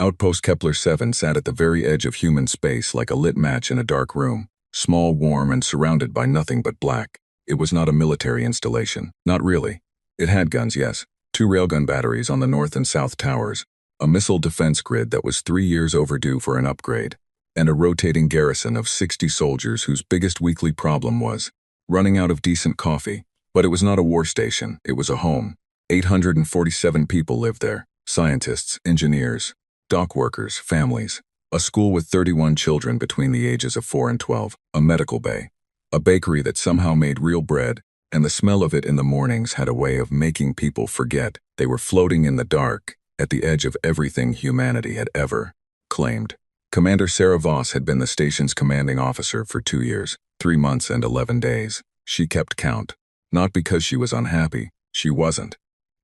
Outpost Kepler-7 sat at the very edge of human space like a lit match in a dark room, small, warm, and surrounded by nothing but black. It was not a military installation. Not really. It had guns, yes. 2 railgun batteries on the north and south towers, a missile defense grid that was 3 years overdue for an upgrade, and a rotating garrison of 60 soldiers whose biggest weekly problem was running out of decent coffee. But it was not a war station, it was a home. 847 people lived there. Scientists, engineers, dock workers, families. A school with 31 children between the ages of 4 and 12. A medical bay. A bakery that somehow made real bread, and the smell of it in the mornings had a way of making people forget they were floating in the dark at the edge of everything humanity had ever claimed. Commander Sarah Voss had been the station's commanding officer for 2 years, 3 months and 11 days. She kept count. Not because she was unhappy, she wasn't,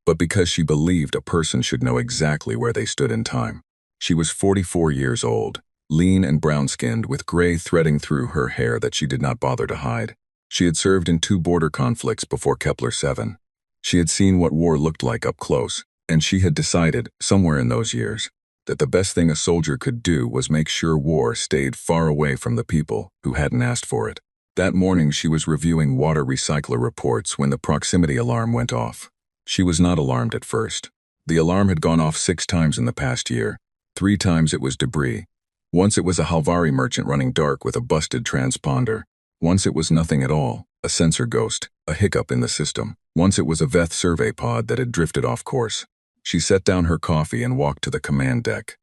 but because she believed a person should know exactly where they stood in time. She was 44 years old, lean and brown-skinned with gray threading through her hair that she did not bother to hide. She had served in 2 border conflicts before Kepler-7. She had seen what war looked like up close, and she had decided, somewhere in those years, that the best thing a soldier could do was make sure war stayed far away from the people who hadn't asked for it. That morning she was reviewing water recycler reports when the proximity alarm went off. She was not alarmed at first. The alarm had gone off 6 times in the past year. 3 times it was debris. Once it was a Halvari merchant running dark with a busted transponder. Once it was nothing at all, a sensor ghost, a hiccup in the system. Once it was a Veth survey pod that had drifted off course. She set down her coffee and walked to the command deck.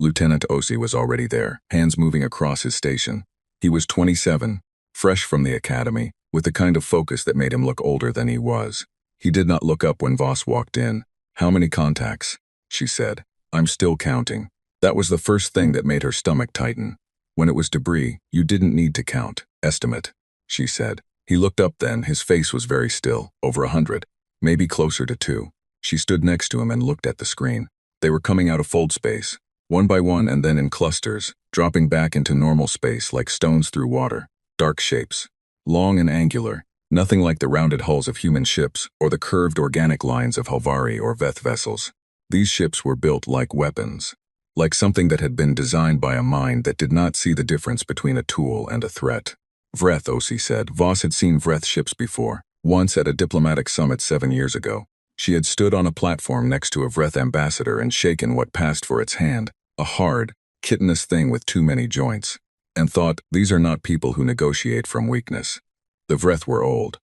Lieutenant Osi was already there, hands moving across his station. He was 27, fresh from the academy, with the kind of focus that made him look older than he was. He did not look up when Voss walked in. "How many contacts?" she said. "I'm still counting." That was the first thing that made her stomach tighten. When it was debris, you didn't need to count. "Estimate," she said. He looked up then, his face was very still. Over 100, maybe closer to 2. She stood next to him and looked at the screen. They were coming out of fold space, one by one and then in clusters, dropping back into normal space like stones through water. Dark shapes, long and angular, nothing like the rounded hulls of human ships or the curved organic lines of Halvari or Veth vessels. These ships were built like weapons, like something that had been designed by a mind that did not see the difference between a tool and a threat. Vreth, Osi said. Voss had seen Vreth ships before, once at a diplomatic summit 7 years ago. She had stood on a platform next to a Vreth ambassador and shaken what passed for its hand, a hard, chitinous thing with too many joints, and thought, these are not people who negotiate from weakness. The Vreth were old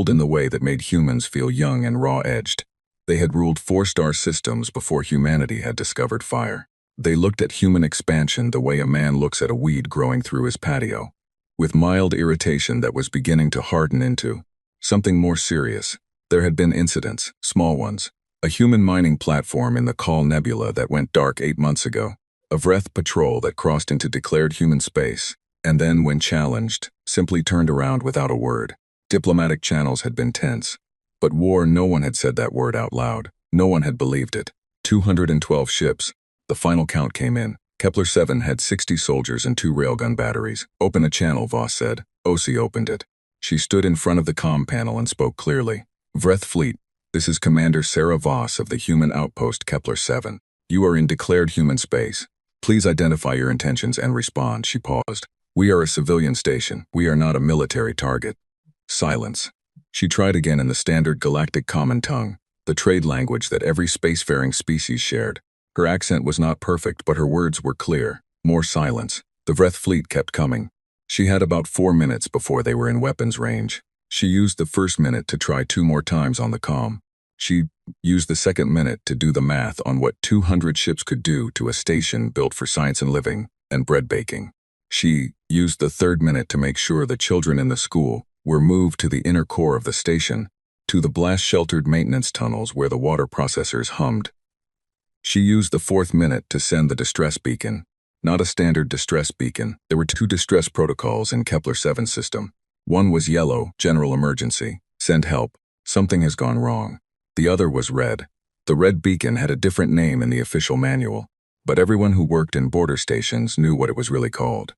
in the way that made humans feel young and raw-edged. They had ruled 4-star systems before humanity had discovered fire. They looked at human expansion the way a man looks at a weed growing through his patio, with mild irritation that was beginning to harden into something more serious. There had been incidents, small ones. A human mining platform in the Call Nebula that went dark 8 months ago. A Vreth patrol that crossed into declared human space, and then, when challenged, simply turned around without a word. Diplomatic channels had been tense. But war, no one had said that word out loud. No one had believed it. 212 ships. The final count came in. Kepler-7 had 60 soldiers and 2 railgun batteries. "Open a channel," Voss said. Osi opened it. She stood in front of the comm panel and spoke clearly. "Vreth Fleet, this is Commander Sarah Voss of the human outpost Kepler-7. You are in declared human space. Please identify your intentions and respond." She paused. "We are a civilian station. We are not a military target." Silence. She tried again in the standard galactic common tongue, the trade language that every spacefaring species shared. Her accent was not perfect, but her words were clear. More silence. The Vreth fleet kept coming. She had about 4 minutes before they were in weapons range. She used the first minute to try 2 more times on the comm. She used the second minute to do the math on what 200 ships could do to a station built for science and living and bread baking. She used the third minute to make sure the children in the school were moved to the inner core of the station, to the blast-sheltered maintenance tunnels where the water processors hummed. She used the 4th minute to send the distress beacon. Not a standard distress beacon. There were 2 distress protocols in Kepler-7 system. One was yellow, general emergency, send help, something has gone wrong. The other was red. The red beacon had a different name in the official manual, but everyone who worked in border stations knew what it was really called.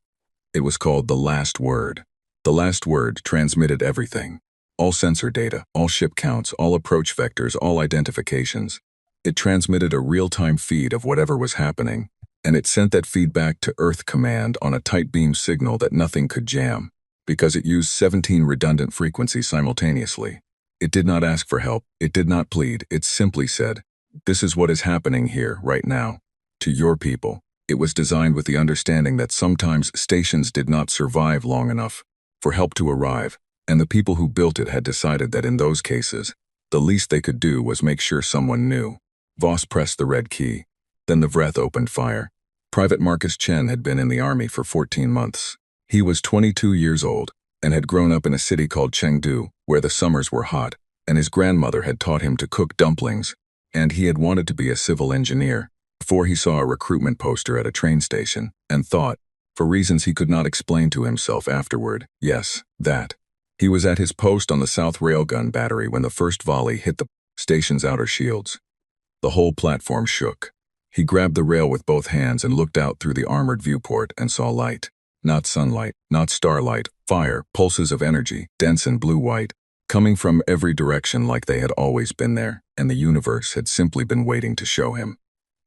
It was called the last word. The last word transmitted everything. All sensor data, all ship counts, all approach vectors, all identifications. It transmitted a real-time feed of whatever was happening, and it sent that feedback to Earth Command on a tight beam signal that nothing could jam, because it used 17 redundant frequencies simultaneously. It did not ask for help, it did not plead, it simply said, "This is what is happening here, right now. To your people." It was designed with the understanding that sometimes stations did not survive long enough for help to arrive, and the people who built it had decided that in those cases, the least they could do was make sure someone knew. Voss pressed the red key. Then the Vreth opened fire. Private Marcus Chen had been in the army for 14 months. He was 22 years old and had grown up in a city called Chengdu, where the summers were hot, and his grandmother had taught him to cook dumplings, and he had wanted to be a civil engineer before he saw a recruitment poster at a train station and thought, for reasons he could not explain to himself afterward, yes, that. He was at his post on the South Railgun Battery when the first volley hit the station's outer shields. The whole platform shook. He grabbed the rail with both hands and looked out through the armored viewport and saw light. Not sunlight, not starlight, fire, pulses of energy, dense and blue-white, coming from every direction like they had always been there, and the universe had simply been waiting to show him.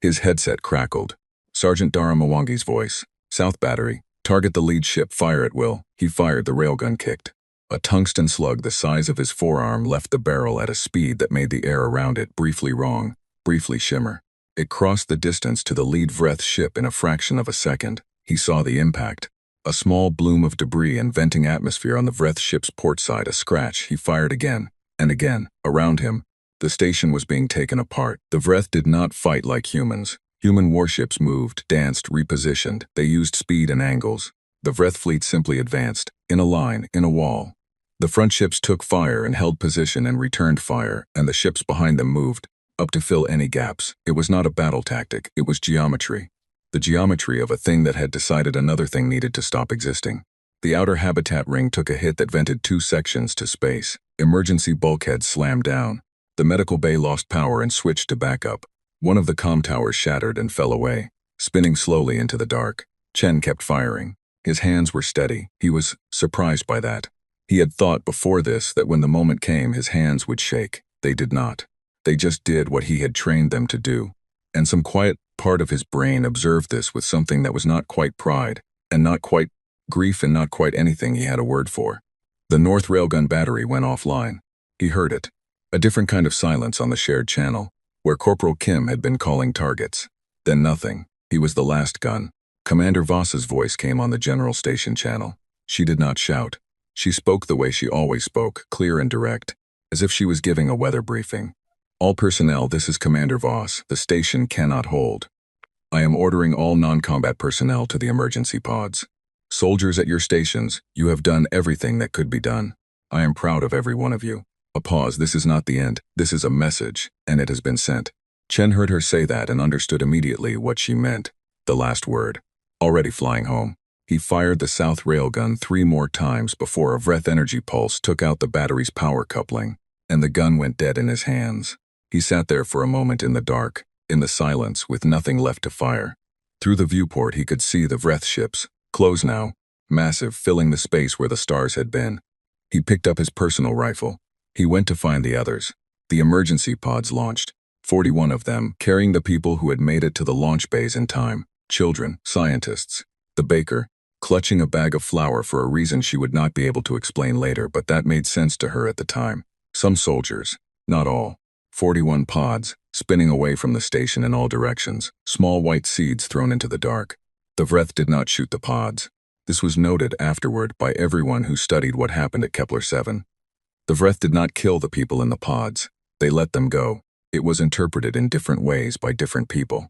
His headset crackled. Sergeant Dara Mwangi's voice. South Battery, target the lead ship, fire at will. He fired, the railgun kicked. A tungsten slug the size of his forearm left the barrel at a speed that made the air around it briefly wrong, briefly shimmer. It crossed the distance to the lead Vreth ship in a fraction of a second. He saw the impact. A small bloom of debris and venting atmosphere on the Vreth ship's port side, a scratch. He fired again, and again. Around him, the station was being taken apart. The Vreth did not fight like humans. Human warships moved, danced, repositioned. They used speed and angles. The Vreth fleet simply advanced, in a line, in a wall. The front ships took fire and held position and returned fire, and the ships behind them moved, up to fill any gaps. It was not a battle tactic, it was geometry. The geometry of a thing that had decided another thing needed to stop existing. The outer habitat ring took a hit that vented 2 sections to space. Emergency bulkheads slammed down. The medical bay lost power and switched to backup. One of the comm towers shattered and fell away, spinning slowly into the dark. Chen kept firing. His hands were steady. He was surprised by that. He had thought before this that when the moment came, his hands would shake. They did not. They just did what he had trained them to do. And some quiet part of his brain observed this with something that was not quite pride, and not quite grief, and not quite anything he had a word for. The North Railgun Battery went offline. He heard it. A different kind of silence on the shared channel, where Corporal Kim had been calling targets. Then nothing. He was the last gun. Commander Voss's voice came on the general station channel. She did not shout. She spoke the way she always spoke, clear and direct, as if she was giving a weather briefing. All personnel, this is Commander Voss. The station cannot hold. I am ordering all non-combat personnel to the emergency pods. Soldiers at your stations, you have done everything that could be done. I am proud of every one of you. A pause. This is not the end. This is a message, and it has been sent. Chen heard her say that and understood immediately what she meant. The last word. Already flying home. He fired the south railgun 3 more times before a Vreth energy pulse took out the battery's power coupling, and the gun went dead in his hands. He sat there for a moment in the dark, in the silence, with nothing left to fire. Through the viewport he could see the Vreth ships, close now, massive, filling the space where the stars had been. He picked up his personal rifle. He went to find the others. The emergency pods launched, 41 of them, carrying the people who had made it to the launch bays in time. Children, scientists. The baker, clutching a bag of flour for a reason she would not be able to explain later, but that made sense to her at the time. Some soldiers, not all. 41 pods, spinning away from the station in all directions, small white seeds thrown into the dark. The Vreth did not shoot the pods. This was noted afterward by everyone who studied what happened at Kepler 7. The Vreth did not kill the people in the pods. They let them go. It was interpreted in different ways by different people.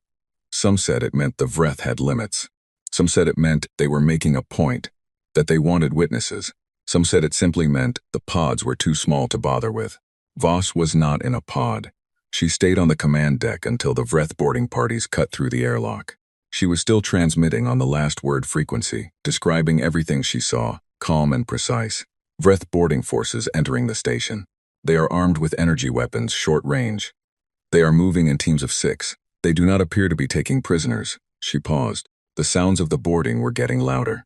Some said it meant the Vreth had limits. Some said it meant they were making a point, that they wanted witnesses. Some said it simply meant the pods were too small to bother with. Voss was not in a pod. She stayed on the command deck until the Vreth boarding parties cut through the airlock. She was still transmitting on the last word frequency, describing everything she saw, calm and precise. Vreth boarding forces entering the station. They are armed with energy weapons, short range. They are moving in teams of 6. They do not appear to be taking prisoners. She paused. The sounds of the boarding were getting louder.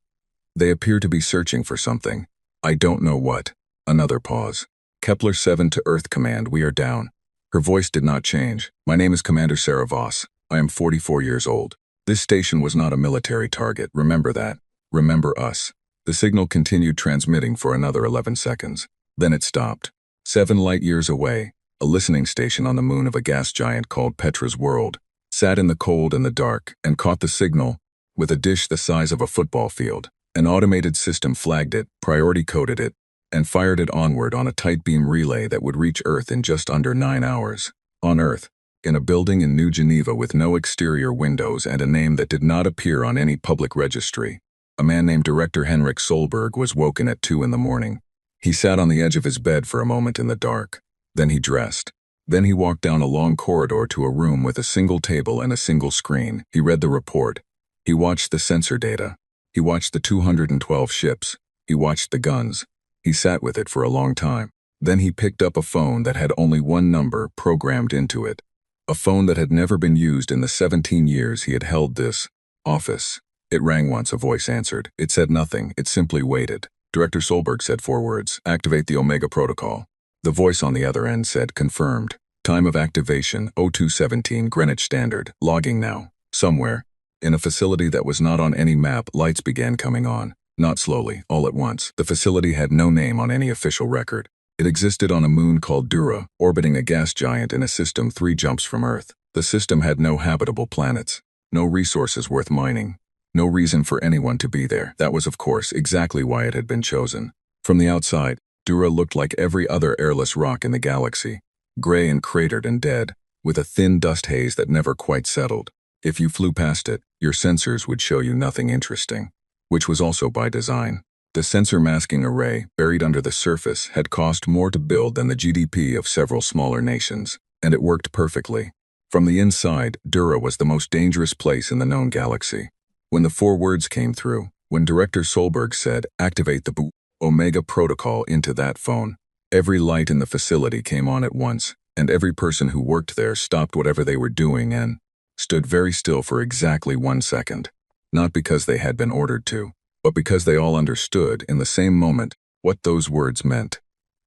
They appear to be searching for something. I don't know what. Another pause. Kepler 7 to Earth Command, we are down. Her voice did not change. My name is Commander Sarah Voss. I am 44 years old. This station was not a military target, remember that. Remember us. The signal continued transmitting for another 11 seconds. Then it stopped. 7 light-years away, a listening station on the moon of a gas giant called Petra's World sat in the cold and the dark and caught the signal with a dish the size of a football field. An automated system flagged it, priority-coded it, and fired it onward on a tight beam relay that would reach Earth in just under 9 hours. On Earth, in a building in New Geneva with no exterior windows and a name that did not appear on any public registry, a man named Director Henrik Solberg was woken at 2 in the morning. He sat on the edge of his bed for a moment in the dark. Then he dressed. Then he walked down a long corridor to a room with a single table and a single screen. He read the report. He watched the sensor data. He watched the 212 ships. He watched the guns. He sat with it for a long time. Then he picked up a phone that had only one number programmed into it. A phone that had never been used in the 17 years he had held this office. It rang once, a voice answered. It said nothing, it simply waited. Director Solberg said 4 words, activate the Omega protocol. The voice on the other end said, confirmed. Time of activation, 0217 Greenwich Standard, logging now. Somewhere, in a facility that was not on any map, lights began coming on. Not slowly, all at once. The facility had no name on any official record. It existed on a moon called Dura, orbiting a gas giant in a system 3 jumps from Earth. The system had no habitable planets, no resources worth mining, no reason for anyone to be there. That was, of course, exactly why it had been chosen. From the outside, Dura looked like every other airless rock in the galaxy, gray and cratered and dead, with a thin dust haze that never quite settled. If you flew past it, your sensors would show you nothing interesting, which was also by design. The sensor masking array, buried under the surface, had cost more to build than the GDP of several smaller nations, and it worked perfectly. From the inside, Dura was the most dangerous place in the known galaxy. When the 4 words came through, when Director Solberg said, activate the Omega protocol into that phone, every light in the facility came on at once, and every person who worked there stopped whatever they were doing and stood very still for exactly 1 second. Not because they had been ordered to, but because they all understood, in the same moment, what those words meant.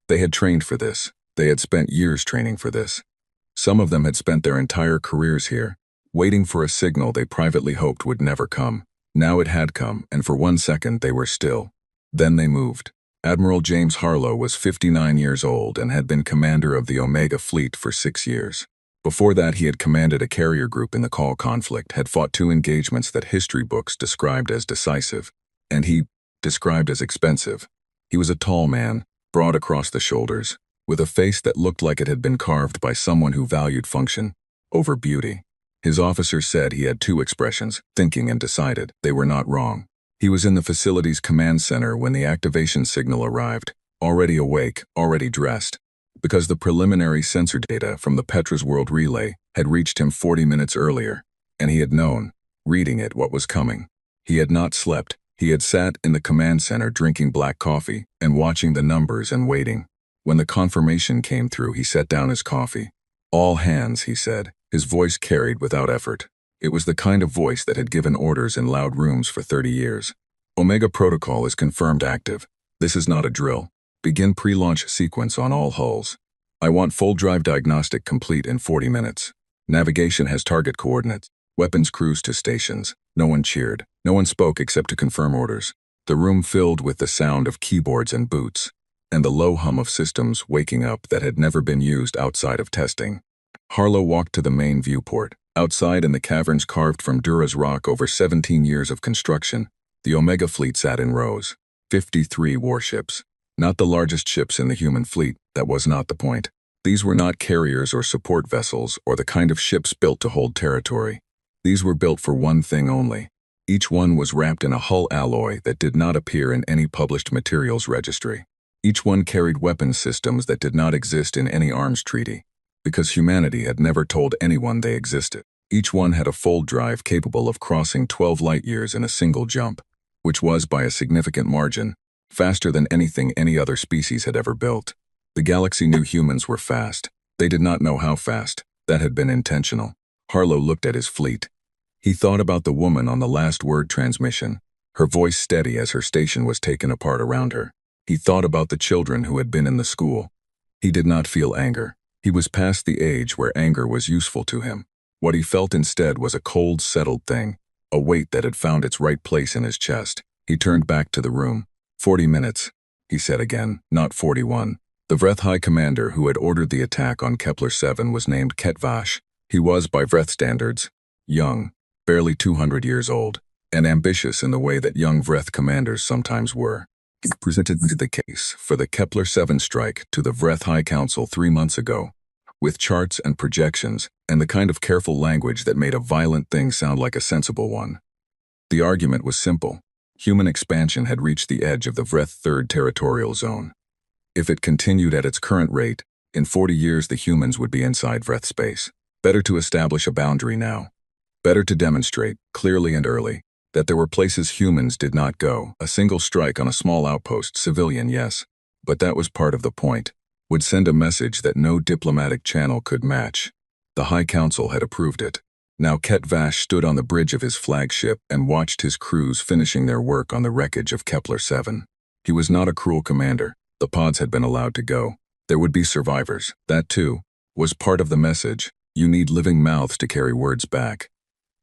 They had trained for this. They had spent years training for this. Some of them had spent their entire careers here, waiting for a signal they privately hoped would never come. Now it had come, and for 1 second they were still. Then they moved. Admiral James Harlow was 59 years old and had been commander of the Omega Fleet for 6 years. Before that, he had commanded a carrier group in the Call conflict, had fought 2 engagements that history books described as decisive, and he described as expensive. He was a tall man, broad across the shoulders, with a face that looked like it had been carved by someone who valued function over beauty. His officers said he had 2 expressions, thinking and decided. They were not wrong. He was in the facility's command center when the activation signal arrived, already awake, already dressed, because the preliminary sensor data from the Petra's World relay had reached him 40 minutes earlier, and he had known, reading it, what was coming. He had not slept. He had sat in the command center drinking black coffee and watching the numbers and waiting. When the confirmation came through, he set down his coffee. All hands, he said, his voice carried without effort. It was the kind of voice that had given orders in loud rooms for 30 years. Omega protocol is confirmed active. This is not a drill. Begin pre-launch sequence on all hulls. I want full drive diagnostic complete in 40 minutes. Navigation has target coordinates. Weapons cruise to stations. No one cheered. No one spoke except to confirm orders. The room filled with the sound of keyboards and boots, and the low hum of systems waking up that had never been used outside of testing. Harlow walked to the main viewport. Outside in the caverns carved from Dura's rock over 17 years of construction, the Omega fleet sat in rows. 53 warships. Not the largest ships in the human fleet, that was not the point. These were not carriers or support vessels or the kind of ships built to hold territory. These were built for one thing only. Each one was wrapped in a hull alloy that did not appear in any published materials registry. Each one carried weapons systems that did not exist in any arms treaty, because humanity had never told anyone they existed. Each one had a full drive capable of crossing 12 light-years in a single jump, which was, by a significant margin, faster than anything any other species had ever built. The galaxy knew humans were fast. They did not know how fast. That had been intentional. Harlow looked at his fleet. He thought about the woman on the last word transmission, her voice steady as her station was taken apart around her. He thought about the children who had been in the school. He did not feel anger. He was past the age where anger was useful to him. What he felt instead was a cold, settled thing, a weight that had found its right place in his chest. He turned back to the room. 40 minutes, he said again, not 41. The Vreth High Commander who had ordered the attack on Kepler-7 was named Ketvash. He was, by Vreth standards, young, barely 200 years old, and ambitious in the way that young Vreth commanders sometimes were. He presented the case for the Kepler-7 strike to the Vreth High Council 3 months ago, with charts and projections and the kind of careful language that made a violent thing sound like a sensible one. The argument was simple. Human expansion had reached the edge of the Vreth Third Territorial Zone. If it continued at its current rate, in 40 years the humans would be inside Vreth space. Better to establish a boundary now. Better to demonstrate, clearly and early, that there were places humans did not go. A single strike on a small outpost, civilian, yes, but that was part of the point, would send a message that no diplomatic channel could match. The High Council had approved it. Now Ketvash stood on the bridge of his flagship and watched his crews finishing their work on the wreckage of Kepler-7. He was not a cruel commander. The pods had been allowed to go. There would be survivors. That, too, was part of the message. You need living mouths to carry words back.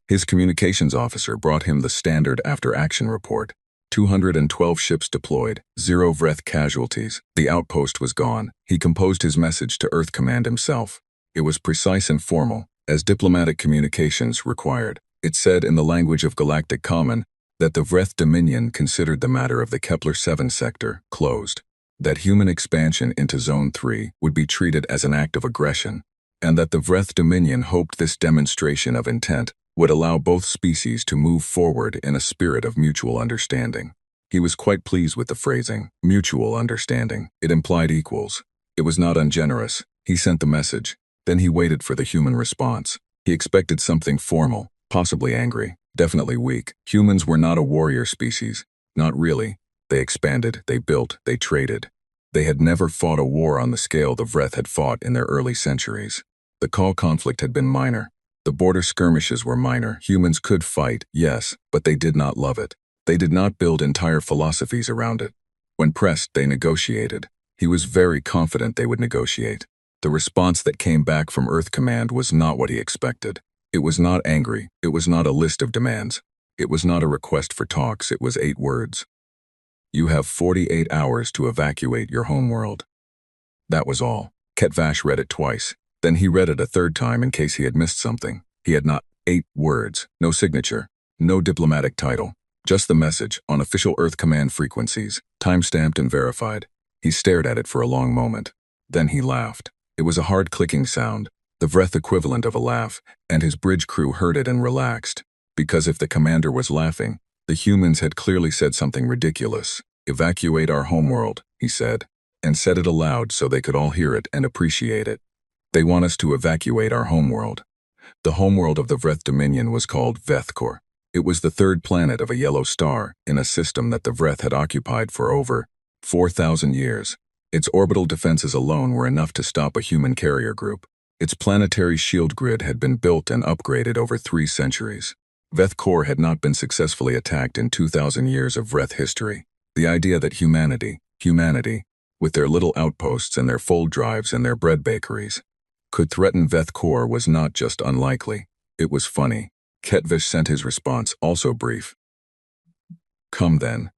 His communications officer brought him the standard after-action report. 212 ships deployed, 0 Vreth casualties. The outpost was gone. He composed his message to Earth Command himself. It was precise and formal, as diplomatic communications required. It said in the language of Galactic Common that the Vreth Dominion considered the matter of the Kepler-7 sector closed, that human expansion into Zone 3 would be treated as an act of aggression, and that the Vreth Dominion hoped this demonstration of intent would allow both species to move forward in a spirit of mutual understanding. He was quite pleased with the phrasing, mutual understanding. It implied equals. It was not ungenerous. He sent the message. Then he waited for the human response. He expected something formal, possibly angry, definitely weak. Humans were not a warrior species. Not really. They expanded, they built, they traded. They had never fought a war on the scale the Vreth had fought in their early centuries. The Call conflict had been minor. The border skirmishes were minor. Humans could fight, yes, but they did not love it. They did not build entire philosophies around it. When pressed, they negotiated. He was very confident they would negotiate. The response that came back from Earth Command was not what he expected. It was not angry. It was not a list of demands. It was not a request for talks. It was 8 words. You have 48 hours to evacuate your homeworld. That was all. Ketvash read it twice. Then he read it a third time in case he had missed something. He had not 8 words, no signature, no diplomatic title, just the message on official Earth Command frequencies, time-stamped and verified. He stared at it for a long moment. Then he laughed. It was a hard clicking sound, the Vreth equivalent of a laugh, and his bridge crew heard it and relaxed. Because if the commander was laughing, the humans had clearly said something ridiculous. Evacuate our homeworld, he said, and said it aloud so they could all hear it and appreciate it. They want us to evacuate our homeworld. The homeworld of the Vreth Dominion was called Vethkor. It was the 3rd planet of a yellow star in a system that the Vreth had occupied for over 4,000 years. Its orbital defenses alone were enough to stop a human carrier group. Its planetary shield grid had been built and upgraded over 3 centuries. Vethkor had not been successfully attacked in 2,000 years of Vreth history. The idea that humanity, with their little outposts and their fold drives and their bread bakeries, could threaten Vethkor was not just unlikely, it was funny. Ketvash sent his response, also brief. Come then.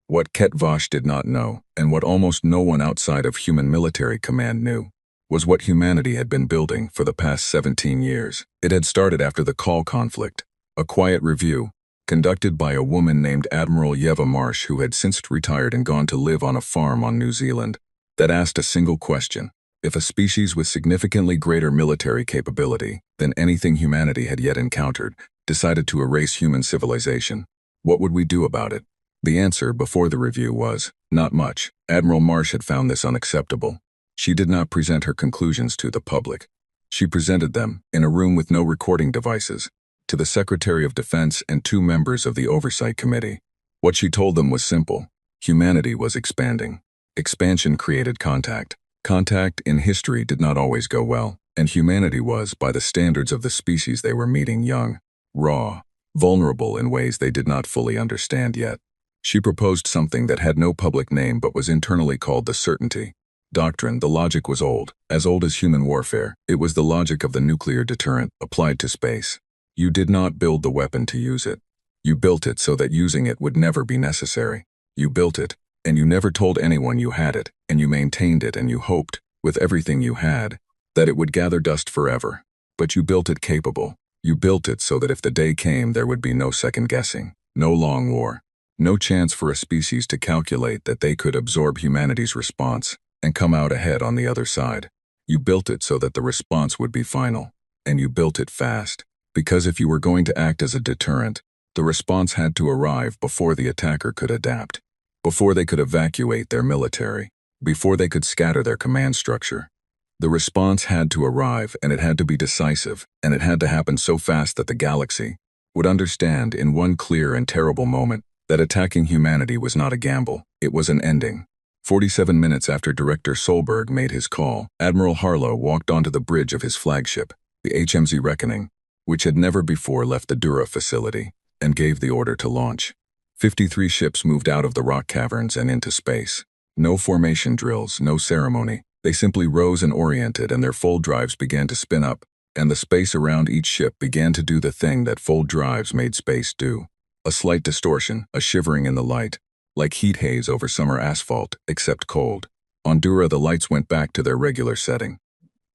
What Ketvash did not know, and what almost no one outside of human military command knew, was what humanity had been building for the past 17 years. It had started after the Call conflict, a quiet review, conducted by a woman named Admiral Yeva Marsh who had since retired and gone to live on a farm on New Zealand, that asked a single question. If a species with significantly greater military capability than anything humanity had yet encountered decided to erase human civilization, what would we do about it? The answer before the review was, not much. Admiral Marsh had found this unacceptable. She did not present her conclusions to the public. She presented them, in a room with no recording devices, to the Secretary of Defense and 2 members of the Oversight Committee. What she told them was simple. Humanity was expanding. Expansion created contact. Contact in history did not always go well, and humanity was, by the standards of the species they were meeting, young, raw, vulnerable in ways they did not fully understand yet. She proposed something that had no public name but was internally called the certainty doctrine. The logic was old, as old as human warfare. It was the logic of the nuclear deterrent applied to space. You did not build the weapon to use it. You built it so that using it would never be necessary. You built it, and you never told anyone you had it, and you maintained it, and you hoped, with everything you had, that it would gather dust forever. But you built it capable. You built it so that if the day came, there would be no second guessing, no long war, no chance for a species to calculate that they could absorb humanity's response and come out ahead on the other side. You built it so that the response would be final, and you built it fast, because if you were going to act as a deterrent, the response had to arrive before the attacker could adapt, before they could evacuate their military, before they could scatter their command structure. The response had to arrive, and it had to be decisive, and it had to happen so fast that the galaxy would understand in one clear and terrible moment that attacking humanity was not a gamble, it was an ending. 47 minutes after Director Solberg made his call, Admiral Harlow walked onto the bridge of his flagship, the HMZ Reckoning, which had never before left the Dura facility, and gave the order to launch. 53 ships moved out of the rock caverns and into space. No formation drills, no ceremony. They simply rose and oriented, and their fold drives began to spin up, and the space around each ship began to do the thing that fold drives made space do. A slight distortion, a shivering in the light, like heat haze over summer asphalt, except cold. On Dura, the lights went back to their regular setting.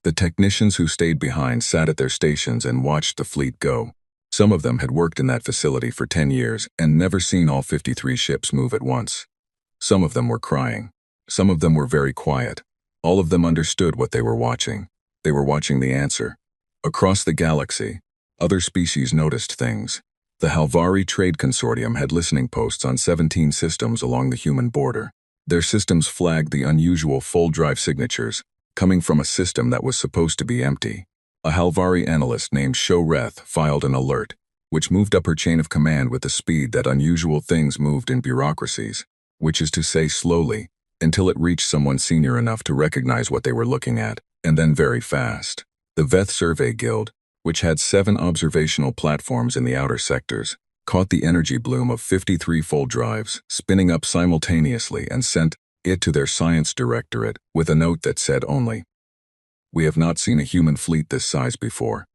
The technicians who stayed behind sat at their stations and watched the fleet go. Some of them had worked in that facility for 10 years and never seen all 53 ships move at once. Some of them were crying. Some of them were very quiet. All of them understood what they were watching. They were watching the answer. Across the galaxy, other species noticed things. The Halvari Trade Consortium had listening posts on 17 systems along the human border. Their systems flagged the unusual fold drive signatures, coming from a system that was supposed to be empty. A Halvari analyst named Shoreth filed an alert, which moved up her chain of command with the speed that unusual things moved in bureaucracies, which is to say slowly, until it reached someone senior enough to recognize what they were looking at, and then very fast. The Veth Survey Guild, which had 7 observational platforms in the outer sectors, caught the energy bloom of 53 fold drives, spinning up simultaneously, and sent it to their science directorate with a note that said only, "We have not seen a human fleet this size before."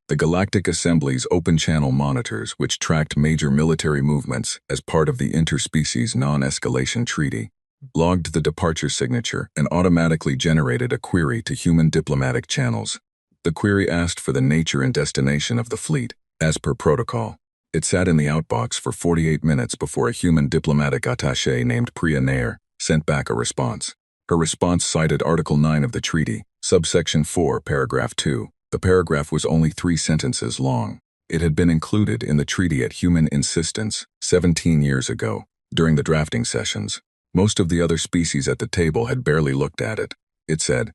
The Galactic Assembly's open-channel monitors, which tracked major military movements as part of the Interspecies Non-Escalation Treaty, logged the departure signature and automatically generated a query to human diplomatic channels. The query asked for the nature and destination of the fleet, as per protocol. It sat in the outbox for 48 minutes before a human diplomatic attaché named Priya Nair sent back a response. Her response cited Article 9 of the treaty, subsection 4, paragraph 2. The paragraph was only 3 sentences long. It had been included in the treaty at human insistence 17 years ago, during the drafting sessions. Most of the other species at the table had barely looked at it. It said,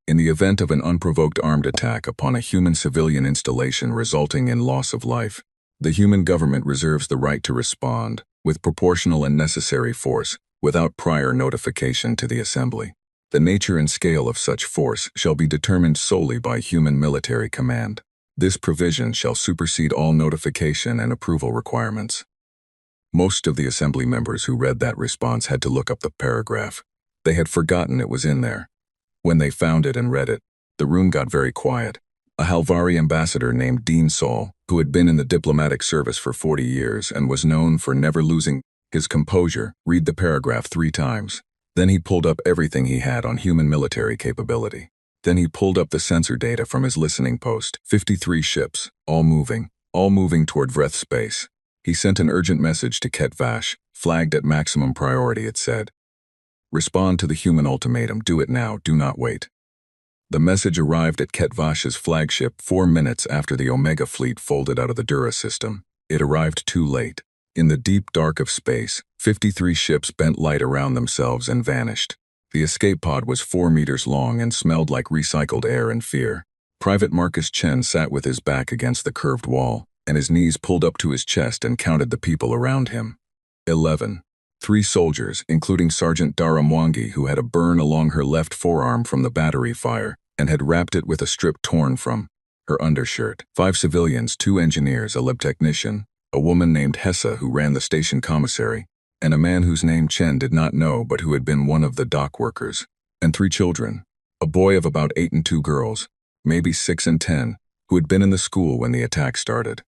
"In the event of an unprovoked armed attack upon a human civilian installation resulting in loss of life, the human government reserves the right to respond, with proportional and necessary force, without prior notification to the Assembly. The nature and scale of such force shall be determined solely by human military command. This provision shall supersede all notification and approval requirements." Most of the Assembly members who read that response had to look up the paragraph. They had forgotten it was in there. When they found it and read it, the room got very quiet. A Halvari ambassador named Dean Saul, who had been in the diplomatic service for 40 years and was known for never losing his composure, read the paragraph 3 times. Then he pulled up everything he had on human military capability. Then he pulled up the sensor data from his listening post. 53 ships, all moving toward Vreth space. He sent an urgent message to Ket Vash, flagged at maximum priority. It said, "Respond to the human ultimatum, do it now, do not wait." The message arrived at Ket Vash's flagship 4 minutes after the Omega fleet folded out of the Dura system. It arrived too late. In the deep dark of space, 53 ships bent light around themselves and vanished. The escape pod was 4 meters long and smelled like recycled air and fear. Private Marcus Chen sat with his back against the curved wall, and his knees pulled up to his chest and counted the people around him. 11. 3 soldiers, including Sergeant Dara Mwangi, who had a burn along her left forearm from the battery fire and had wrapped it with a strip torn from her undershirt. 5 civilians, 2 engineers, a lab technician, a woman named Hessa who ran the station commissary, and a man whose name Chen did not know but who had been one of the dock workers, and 3 children, a boy of about 8 and 2 girls, maybe 6 and 10, who had been in the school when the attack started.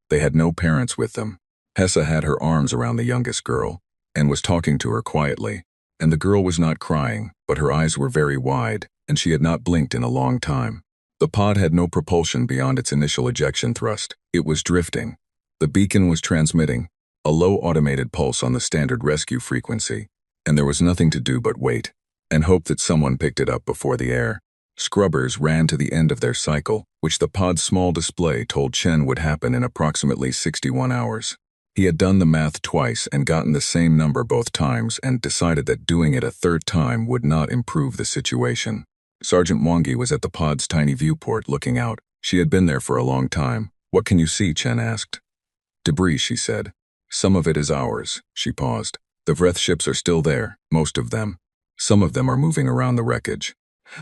They had no parents with them. Hessa had her arms around the youngest girl and was talking to her quietly, and the girl was not crying, but her eyes were very wide, and she had not blinked in a long time. The pod had no propulsion beyond its initial ejection thrust. It was drifting. The beacon was transmitting a low automated pulse on the standard rescue frequency, and there was nothing to do but wait and hope that someone picked it up before the air. Scrubbers ran to the end of their cycle, which the pod's small display told Chen would happen in approximately 61 hours. He had done the math twice and gotten the same number both times and decided that doing it a third time would not improve the situation. Sergeant Mwangi was at the pod's tiny viewport looking out. She had been there for a long time. "What can you see?" Chen asked. "Debris," she said. "Some of it is ours." She paused. "The Vreth ships are still there, most of them. Some of them are moving around the wreckage.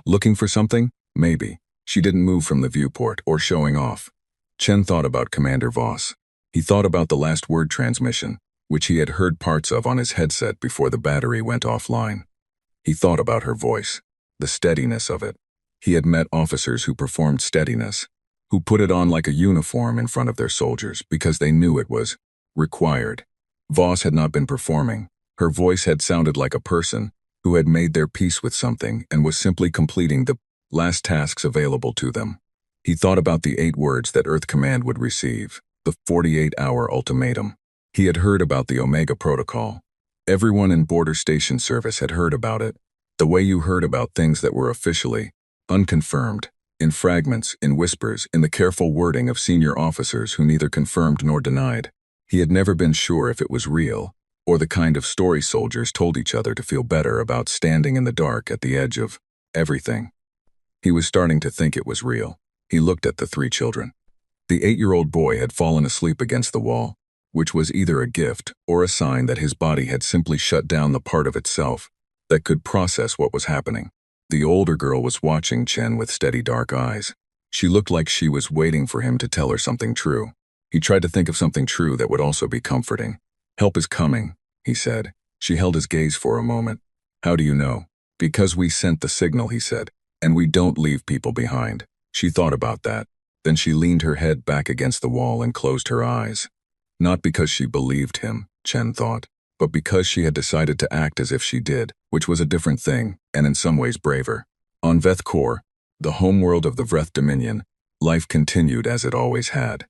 Looking for something? Maybe." She didn't move from the viewport or showing off. Chen thought about Commander Voss. He thought about the last word transmission, which he had heard parts of on his headset before the battery went offline. He thought about her voice, the steadiness of it. He had met officers who performed steadiness, who put it on like a uniform in front of their soldiers because they knew it was required. Voss had not been performing. Her voice had sounded like a person who had made their peace with something and was simply completing the last tasks available to them. He thought about the 8 words that Earth Command would receive, the 48-hour ultimatum. He had heard about the Omega Protocol. Everyone in border station service had heard about it, the way you heard about things that were officially unconfirmed, in fragments, in whispers, in the careful wording of senior officers who neither confirmed nor denied. He had never been sure if it was real, or the kind of story soldiers told each other to feel better about standing in the dark at the edge of everything. He was starting to think it was real. He looked at the 3 children. The 8-year-old boy had fallen asleep against the wall, which was either a gift or a sign that his body had simply shut down the part of itself that could process what was happening. The older girl was watching Chen with steady dark eyes. She looked like she was waiting for him to tell her something true. He tried to think of something true that would also be comforting. "Help is coming," he said. She held his gaze for a moment. "How do you know?" "Because we sent the signal," he said, "and we don't leave people behind." She thought about that. Then she leaned her head back against the wall and closed her eyes. Not because she believed him, Chen thought, but because she had decided to act as if she did, which was a different thing, and in some ways braver. On Veth Kor, the homeworld of the Vreth Dominion, life continued as it always had.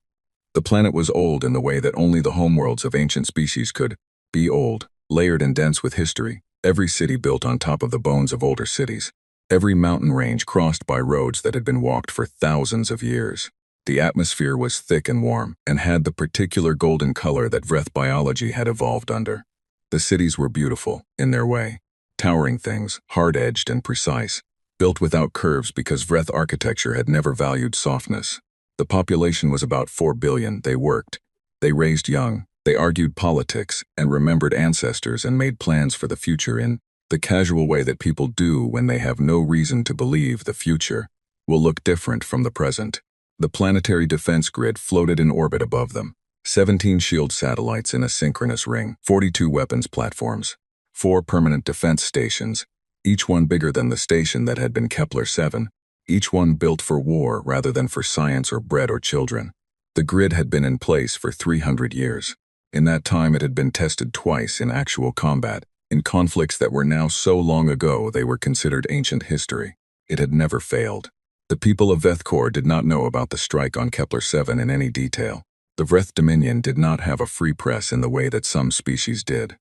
The planet was old in the way that only the homeworlds of ancient species could be old, layered and dense with history, every city built on top of the bones of older cities, every mountain range crossed by roads that had been walked for thousands of years. The atmosphere was thick and warm, and had the particular golden color that Vreth biology had evolved under. The cities were beautiful, in their way. Towering things, hard-edged and precise, built without curves because Vreth architecture had never valued softness. The population was about 4 billion. They worked. They raised young. They argued politics and remembered ancestors and made plans for the future in the casual way that people do when they have no reason to believe the future will look different from the present. The planetary defense grid floated in orbit above them. 17 shield satellites in a synchronous ring, 42 weapons platforms, 4 permanent defense stations, each one bigger than the station that had been Kepler 7, each one built for war rather than for science or bread or children. The grid had been in place for 300 years. In that time it had been tested twice in actual combat, in conflicts that were now so long ago they were considered ancient history. It had never failed. The people of Veth Kor did not know about the strike on Kepler 7 in any detail. The Vreth Dominion did not have a free press in the way that some species did.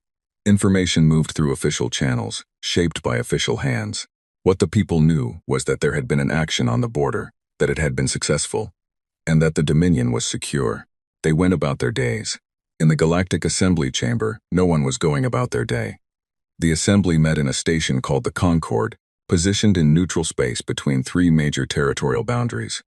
Information moved through official channels, shaped by official hands. What the people knew was that there had been an action on the border, that it had been successful, and that the Dominion was secure. They went about their days. In the Galactic Assembly Chamber, no one was going about their day. The Assembly met in a station called the Concord, positioned in neutral space between 3 major territorial boundaries.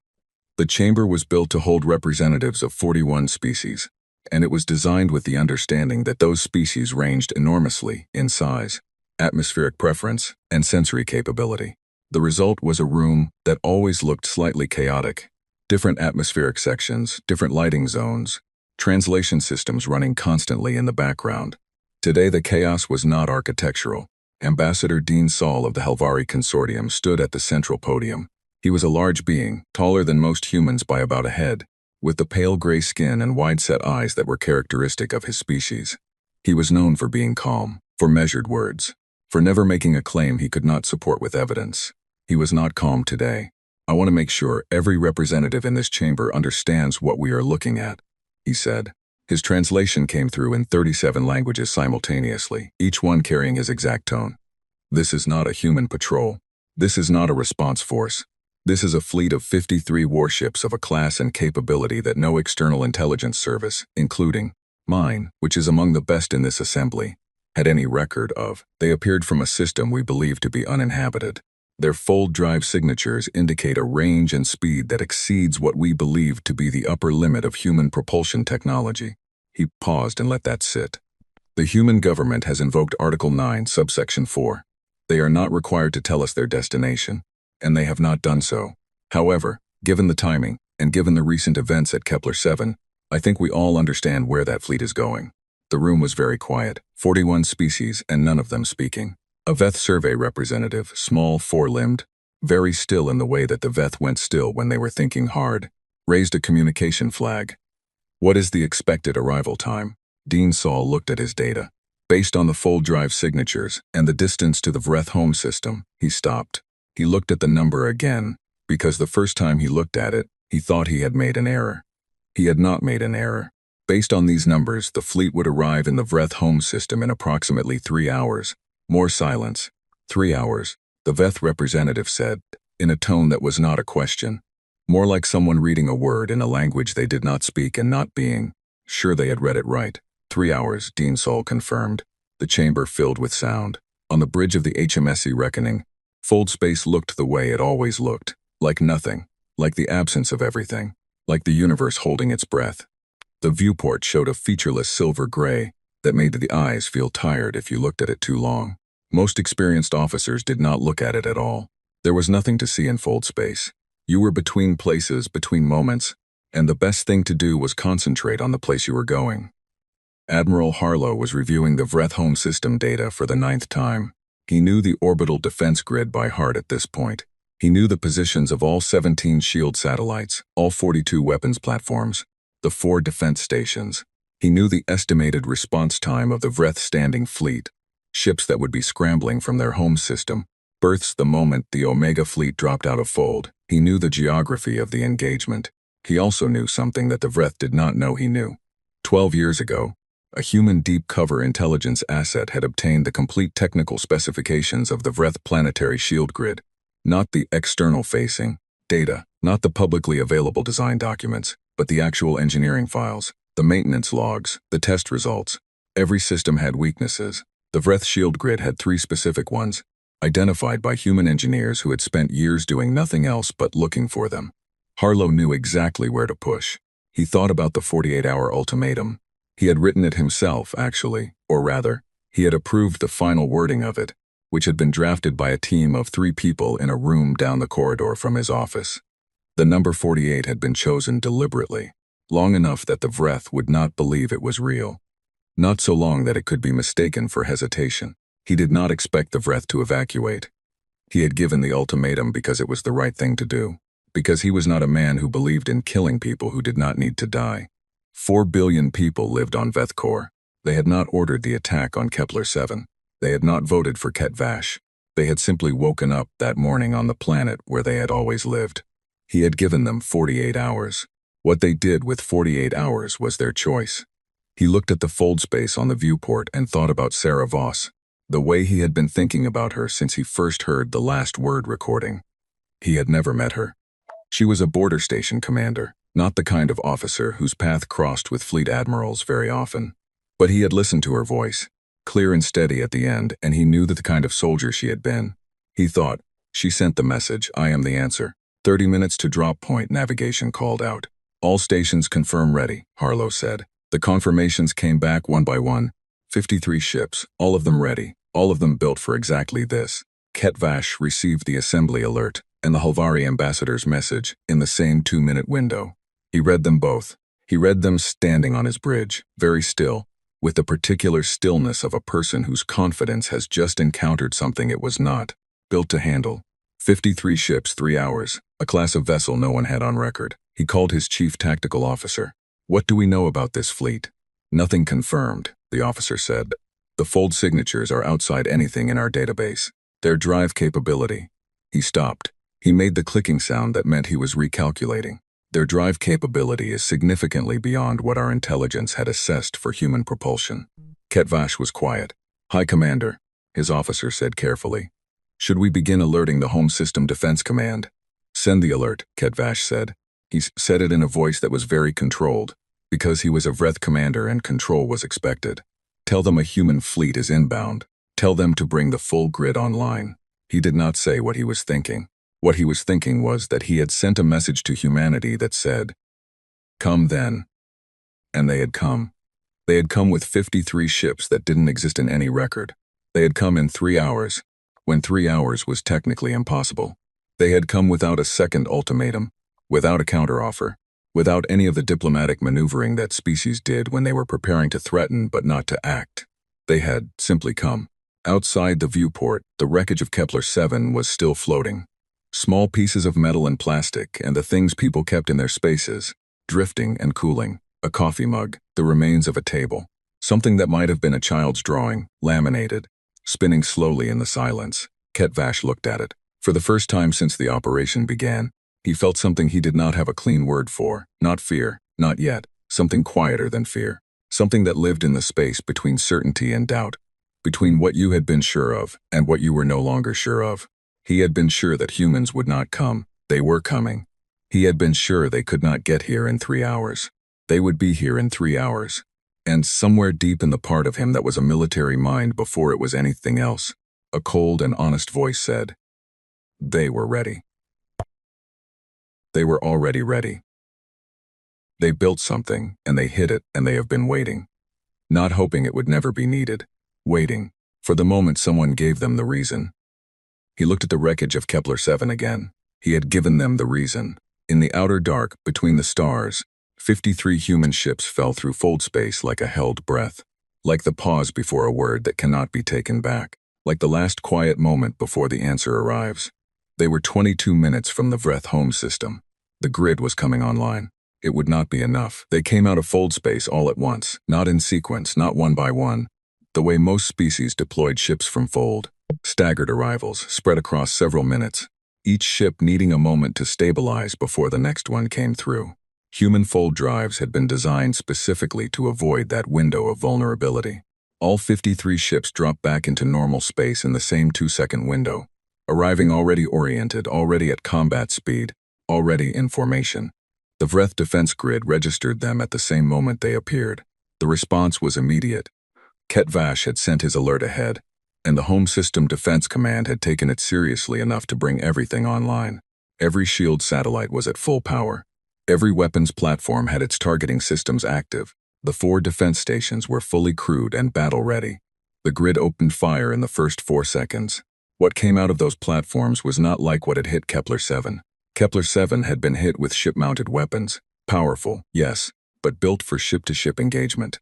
The chamber was built to hold representatives of 41 species, and it was designed with the understanding that those species ranged enormously in size, atmospheric preference, and sensory capability. The result was a room that always looked slightly chaotic. Different atmospheric sections, different lighting zones, translation systems running constantly in the background. Today the chaos was not architectural. Ambassador Dean Saul of the Helvari Consortium stood at the central podium. He was a large being, taller than most humans by about a head, with the pale gray skin and wide-set eyes that were characteristic of his species. He was known for being calm, for measured words, for never making a claim he could not support with evidence. He was not calm today. "I want to make sure every representative in this chamber understands what we are looking at," he said. His translation came through in 37 languages simultaneously, each one carrying his exact tone. "This is not a human patrol. This is not a response force. This is a fleet of 53 warships of a class and capability that no external intelligence service, including mine, which is among the best in this assembly, had any record of. They appeared from a system we believe to be uninhabited. Their fold drive signatures indicate a range and speed that exceeds what we believe to be the upper limit of human propulsion technology." He paused and let that sit. "The human government has invoked Article 9, subsection 4. They are not required to tell us their destination, and they have not done so. However, given the timing, and given the recent events at Kepler 7, I think we all understand where that fleet is going." The room was very quiet, 41 species and none of them speaking. A Veth survey representative, small, four-limbed, very still in the way that the Veth went still when they were thinking hard, raised a communication flag. "What is the expected arrival time?" Dean Saul looked at his data. Based on the fold drive signatures and the distance to the Vreth home system, he stopped. He looked at the number again, because the first time he looked at it, he thought he had made an error. He had not made an error. Based on these numbers, the fleet would arrive in the Vreth home system in approximately 3 hours. More silence. 3 hours, the Veth representative said, in a tone that was not a question. More like someone reading a word in a language they did not speak and not being sure they had read it right. 3 hours, Dean Saul confirmed. The chamber filled with sound. On the bridge of the HMSC reckoning, fold space looked the way it always looked. Like nothing. Like the absence of everything. Like the universe holding its breath. The viewport showed a featureless silver gray that made the eyes feel tired if you looked at it too long. Most experienced officers did not look at it at all. There was nothing to see in fold space. You were between places, between moments, and the best thing to do was concentrate on the place you were going. Admiral Harlow was reviewing the Vreth home system data for the 9th time. He knew the orbital defense grid by heart at this point. He knew the positions of all 17 shield satellites, all 42 weapons platforms, the 4 defense stations. He knew the estimated response time of the Vreth standing fleet, ships that would be scrambling from their home system, berths the moment the Omega fleet dropped out of fold. He knew the geography of the engagement. He also knew something that the Vreth did not know he knew. 12 years ago, a human deep cover intelligence asset had obtained the complete technical specifications of the Vreth planetary shield grid, not the external-facing data, not the publicly available design documents, but the actual engineering files. The maintenance logs, the test results. Every system had weaknesses. The Vreth shield grid had 3 specific ones, identified by human engineers who had spent years doing nothing else but looking for them. Harlow knew exactly where to push. He thought about the 48-hour ultimatum. He had written it himself, actually, or rather, he had approved the final wording of it, which had been drafted by a team of 3 people in a room down the corridor from his office. The number 48 had been chosen deliberately. Long enough that the Vreth would not believe it was real. Not so long that it could be mistaken for hesitation. He did not expect the Vreth to evacuate. He had given the ultimatum because it was the right thing to do. Because he was not a man who believed in killing people who did not need to die. 4 billion people lived on Vethkor. They had not ordered the attack on Kepler 7. They had not voted for Ket Vash. They had simply woken up that morning on the planet where they had always lived. He had given them 48 hours. What they did with 48 hours was their choice. He looked at the fold space on the viewport and thought about Sarah Voss, the way he had been thinking about her since he first heard the last word recording. He had never met her. She was a border station commander, not the kind of officer whose path crossed with fleet admirals very often. But he had listened to her voice, clear and steady at the end, and he knew that the kind of soldier she had been. He thought, she sent the message, I am the answer. 30 minutes to drop point, navigation called out. All stations confirm ready, Harlow said. The confirmations came back one by one. 53 ships, all of them ready, all of them built for exactly this. Ket Vash received the assembly alert and the Halvari ambassador's message in the same 2-minute window. He read them both. He read them standing on his bridge, very still, with the particular stillness of a person whose confidence has just encountered something it was not built to handle. 53 ships, 3 hours, a class of vessel no one had on record. He called his chief tactical officer. What do we know about this fleet? Nothing confirmed, the officer said. The fold signatures are outside anything in our database. Their drive capability. He stopped. He made the clicking sound that meant he was recalculating. Their drive capability is significantly beyond what our intelligence had assessed for human propulsion. Ketvash was quiet. High Commander, his officer said carefully. Should we begin alerting the Home System Defense Command? Send the alert, Ketvash said. He said it in a voice that was very controlled, because he was a Vreth commander and control was expected. Tell them a human fleet is inbound. Tell them to bring the full grid online. He did not say what he was thinking. What he was thinking was that he had sent a message to humanity that said, "Come then." And they had come. They had come with 53 ships that didn't exist in any record. They had come in 3 hours, when 3 hours was technically impossible. They had come without a second ultimatum, without a counteroffer, without any of the diplomatic maneuvering that species did when they were preparing to threaten but not to act. They had simply come. Outside the viewport, the wreckage of Kepler-7 was still floating. Small pieces of metal and plastic and the things people kept in their spaces, drifting and cooling. A coffee mug, the remains of a table. Something that might have been a child's drawing, laminated, spinning slowly in the silence. Ketvash looked at it. For the first time since the operation began, he felt something he did not have a clean word for. Not fear, not yet. Something quieter than fear. Something that lived in the space between certainty and doubt. Between what you had been sure of and what you were no longer sure of. He had been sure that humans would not come. They were coming. He had been sure they could not get here in 3 hours. They would be here in 3 hours. And somewhere deep in the part of him that was a military mind before it was anything else, a cold and honest voice said, they were ready. They were already ready. They built something, and they hid it, and they have been waiting. Not hoping it would never be needed. Waiting, for the moment someone gave them the reason. He looked at the wreckage of Kepler-7 again. He had given them the reason. In the outer dark, between the stars, 53 human ships fell through fold space like a held breath. Like the pause before a word that cannot be taken back. Like the last quiet moment before the answer arrives. They were 22 minutes from the Vreth home system. The grid was coming online. It would not be enough. They came out of fold space all at once, not in sequence, not one by one. The way most species deployed ships from fold. Staggered arrivals, spread across several minutes. Each ship needing a moment to stabilize before the next one came through. Human fold drives had been designed specifically to avoid that window of vulnerability. All 53 ships dropped back into normal space in the same 2-second window, arriving already oriented, already at combat speed, already in formation. The Vreth defense grid registered them at the same moment they appeared. The response was immediate. Ketvash had sent his alert ahead, and the Home System Defense Command had taken it seriously enough to bring everything online. Every shield satellite was at full power. Every weapons platform had its targeting systems active. The 4 defense stations were fully crewed and battle-ready. The grid opened fire in the first 4 seconds. What came out of those platforms was not like what had hit Kepler-7. Kepler-7 had been hit with ship-mounted weapons. Powerful, yes, but built for ship-to-ship engagement.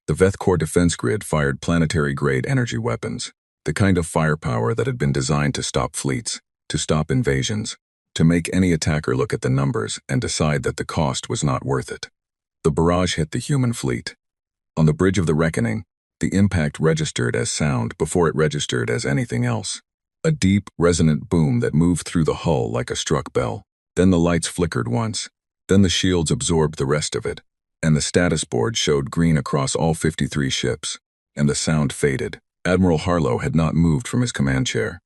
The Vreth core defense grid fired planetary-grade energy weapons. The kind of firepower that had been designed to stop fleets, to stop invasions, to make any attacker look at the numbers and decide that the cost was not worth it. The barrage hit the human fleet. On the Bridge of the Reckoning, the impact registered as sound before it registered as anything else. A deep, resonant boom that moved through the hull like a struck bell. Then the lights flickered once. Then the shields absorbed the rest of it, and the status board showed green across all 53 ships, and the sound faded. Admiral Harlow had not moved from his command chair.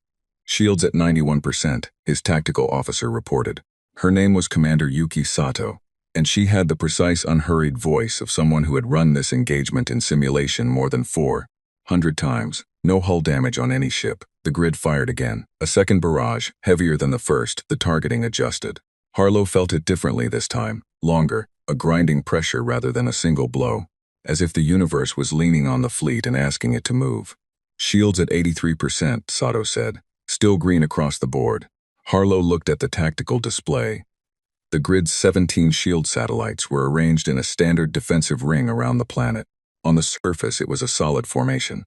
Shields at 91%, his tactical officer reported. Her name was Commander Yuki Sato, and she had the precise, unhurried voice of someone who had run this engagement in simulation more than 400 times. No hull damage on any ship. The grid fired again. A second barrage, heavier than the first, the targeting adjusted. Harlow felt it differently this time, longer, a grinding pressure rather than a single blow, as if the universe was leaning on the fleet and asking it to move. Shields at 83%, Sato said. Still green across the board. Harlow looked at the tactical display. The grid's 17 shield satellites were arranged in a standard defensive ring around the planet. On the surface, it was a solid formation.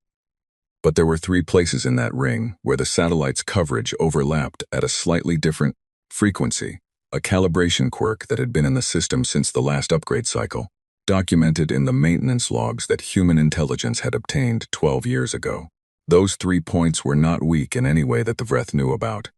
But there were 3 places in that ring where the satellite's coverage overlapped at a slightly different frequency, a calibration quirk that had been in the system since the last upgrade cycle, documented in the maintenance logs that human intelligence had obtained 12 years ago. Those 3 points were not weak in any way that the Vreth knew about.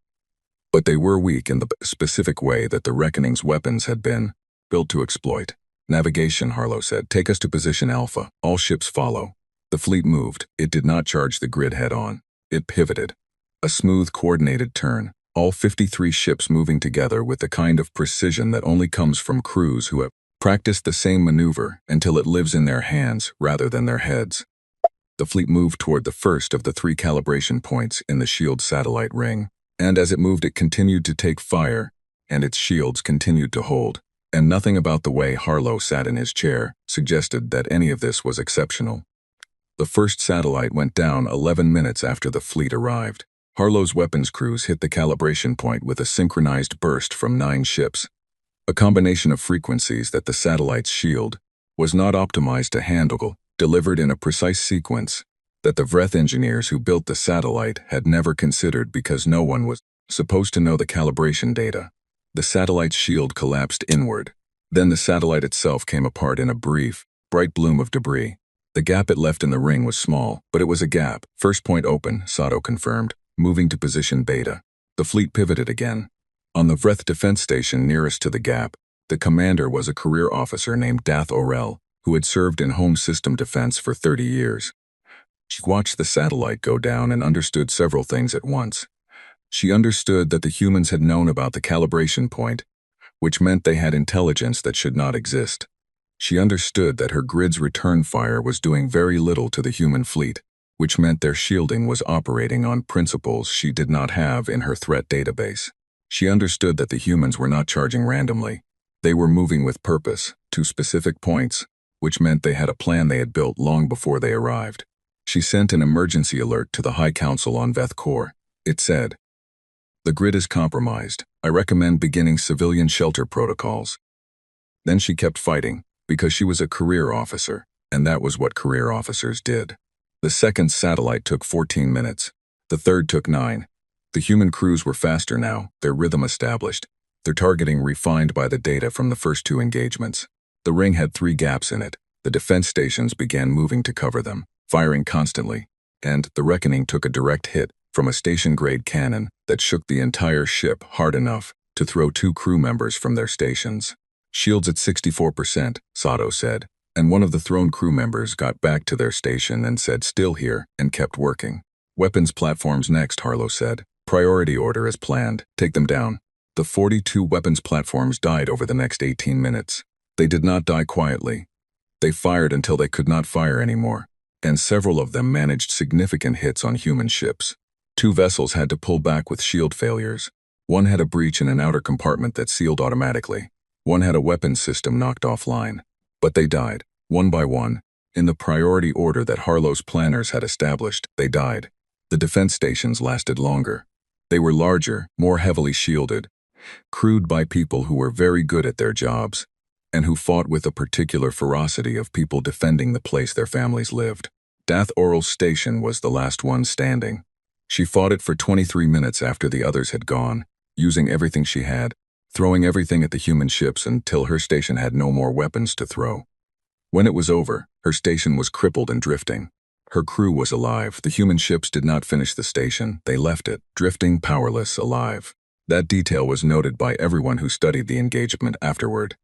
But they were weak in the specific way that the Reckoning's weapons had been built to exploit. Navigation, Harlow said. Take us to position Alpha. All ships follow. The fleet moved. It did not charge the grid head-on. It pivoted. A smooth, coordinated turn. All 53 ships moving together with the kind of precision that only comes from crews who have practiced the same maneuver until it lives in their hands rather than their heads. The fleet moved toward the first of the 3 calibration points in the shield satellite ring, and as it moved it continued to take fire, and its shields continued to hold, and nothing about the way Harlow sat in his chair suggested that any of this was exceptional. The first satellite went down 11 minutes after the fleet arrived. Harlow's weapons crews hit the calibration point with a synchronized burst from 9 ships, a combination of frequencies that the satellite's shield was not optimized to handle, delivered in a precise sequence that the Vreth engineers who built the satellite had never considered because no one was supposed to know the calibration data. The satellite's shield collapsed inward. Then the satellite itself came apart in a brief, bright bloom of debris. The gap it left in the ring was small, but it was a gap. First point open, Sato confirmed, moving to position Beta. The fleet pivoted again. On the Vreth defense station nearest to the gap, the commander was a career officer named Dath Orel, who had served in home system defense for 30 years. She watched the satellite go down and understood several things at once. She understood that the humans had known about the calibration point, which meant they had intelligence that should not exist. She understood that her grid's return fire was doing very little to the human fleet, which meant their shielding was operating on principles she did not have in her threat database. She understood that the humans were not charging randomly. They were moving with purpose, to specific points, which meant they had a plan they had built long before they arrived. She sent an emergency alert to the High Council on Veth Core. It said, "The grid is compromised. I recommend beginning civilian shelter protocols." Then she kept fighting, because she was a career officer, and that was what career officers did. The second satellite took 14 minutes. The third took 9. The human crews were faster now, their rhythm established, their targeting refined by the data from the first 2 engagements. The ring had 3 gaps in it. The defense stations began moving to cover them, firing constantly, and the Reckoning took a direct hit from a station-grade cannon that shook the entire ship hard enough to throw 2 crew members from their stations. "Shields at 64%, Sato said, and one of the thrown crew members got back to their station and said still here and kept working. "Weapons platforms next," Harlow said. "Priority order as planned. Take them down." The 42 weapons platforms died over the next 18 minutes. They did not die quietly. They fired until they could not fire anymore, and several of them managed significant hits on human ships. 2 vessels had to pull back with shield failures. One had a breach in an outer compartment that sealed automatically. One had a weapons system knocked offline. But they died, one by one, in the priority order that Harlow's planners had established. They died. The defense stations lasted longer. They were larger, more heavily shielded, crewed by people who were very good at their jobs, and who fought with a particular ferocity of people defending the place their families lived. Dath Orel's station was the last one standing. She fought it for 23 minutes after the others had gone, using everything she had, throwing everything at the human ships until her station had no more weapons to throw. When it was over, her station was crippled and drifting. Her crew was alive. The human ships did not finish the station. They left it, drifting, powerless, alive. That detail was noted by everyone who studied the engagement afterward.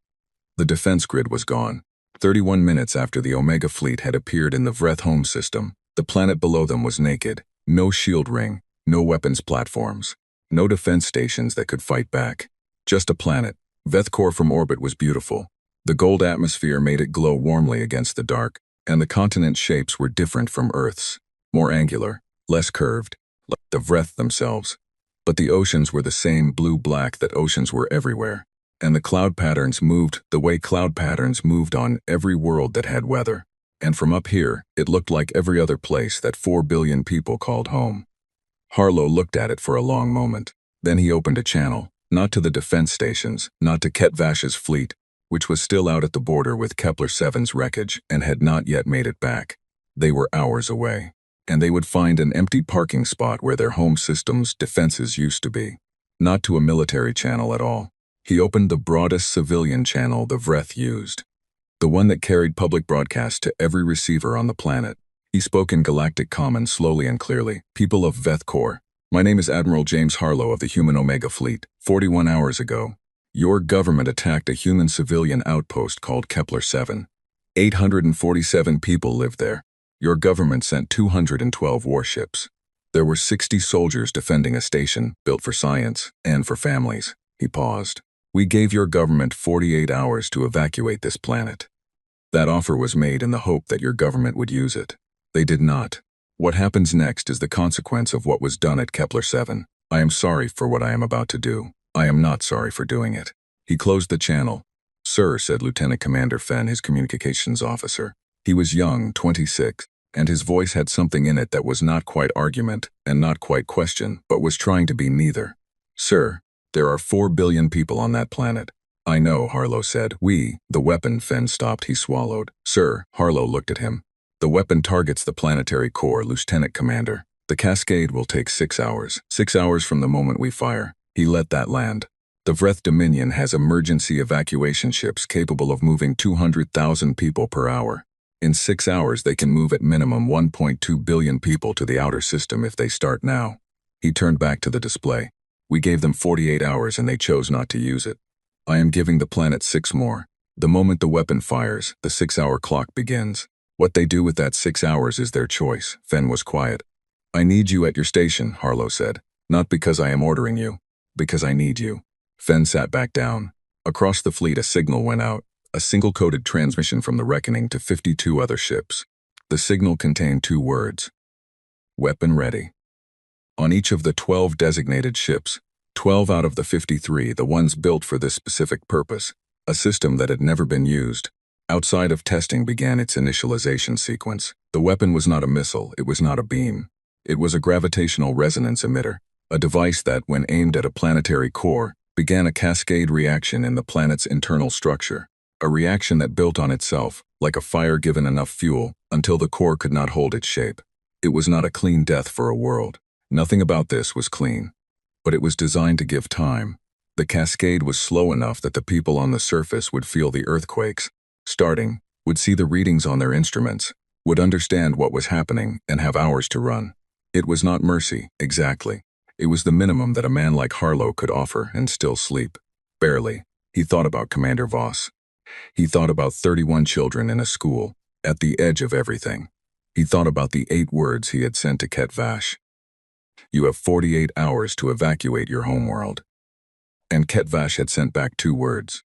The defense grid was gone. 31 minutes after the Omega fleet had appeared in the Vreth home system, the planet below them was naked. No shield ring, no weapons platforms, no defense stations that could fight back. Just a planet. Veth Core from orbit was beautiful. The gold atmosphere made it glow warmly against the dark, and the continent shapes were different from Earth's, more angular, less curved, like the Vreth themselves. But the oceans were the same blue-black that oceans were everywhere, and the cloud patterns moved the way cloud patterns moved on every world that had weather. And from up here, it looked like every other place that 4 billion people called home. Harlow looked at it for a long moment. Then he opened a channel, not to the defense stations, not to Ketvash's fleet, which was still out at the border with Kepler 7's wreckage and had not yet made it back. They were hours away. and they would find an empty parking spot where their home system's defenses used to be. Not to a military channel at all. He opened the broadest civilian channel the Vreth used. The one that carried public broadcast to every receiver on the planet. He spoke in galactic common slowly and clearly. People of Veth Corps, my name is Admiral James Harlow of the Human Omega Fleet. 41 hours ago, your government attacked a human civilian outpost called Kepler-7. 847 people lived there. Your government sent 212 warships. There were 60 soldiers defending a station built for science and for families. He paused. We gave your government 48 hours to evacuate this planet. That offer was made in the hope that your government would use it. They did not. What happens next is the consequence of what was done at Kepler-7. I am sorry for what I am about to do. I am not sorry for doing it. He closed the channel. Sir, said Lieutenant Commander Fenn, his communications officer. He was young, 26, and his voice had something in it that was not quite argument and not quite question, but was trying to be neither. Sir, there are 4 billion people on that planet. I know, Harlow said. The weapon, Fenn stopped. He swallowed. Sir, Harlow looked at him. The weapon targets the planetary core, Lieutenant Commander. The cascade will take 6 hours. 6 hours from the moment we fire. He let that land. The Vreth Dominion has emergency evacuation ships capable of moving 200,000 people per hour. In 6 hours, they can move at minimum 1.2 billion people to the outer system if they start now. He turned back to the display. We gave them 48 hours and they chose not to use it. I am giving the planet 6 more. The moment the weapon fires, the 6-hour clock begins. What they do with that 6 hours is their choice. Fenn was quiet. I need you at your station, Harlow said. Not because I am ordering you. Because I need you. Fenn sat back down. Across the fleet a signal went out. A single-coded transmission from the Reckoning to 52 other ships. The signal contained 2 words. Weapon ready. On each of the 12 designated ships, 12 out of the 53, the ones built for this specific purpose, a system that had never been used, outside of testing began its initialization sequence. The weapon was not a missile, it was not a beam. It was a gravitational resonance emitter, a device that, when aimed at a planetary core, began a cascade reaction in the planet's internal structure, a reaction that built on itself, like a fire given enough fuel, until the core could not hold its shape. It was not a clean death for a world. Nothing about this was clean. But it was designed to give time. The cascade was slow enough that the people on the surface would feel the earthquakes, starting, would see the readings on their instruments, would understand what was happening and have hours to run. It was not mercy, exactly. It was the minimum that a man like Harlow could offer and still sleep. Barely. He thought about Commander Voss. He thought about 31 children in a school, at the edge of everything. He thought about the 8 words he had sent to Ket Vash. You have 48 hours to evacuate your homeworld. And Ket Vash had sent back 2 words.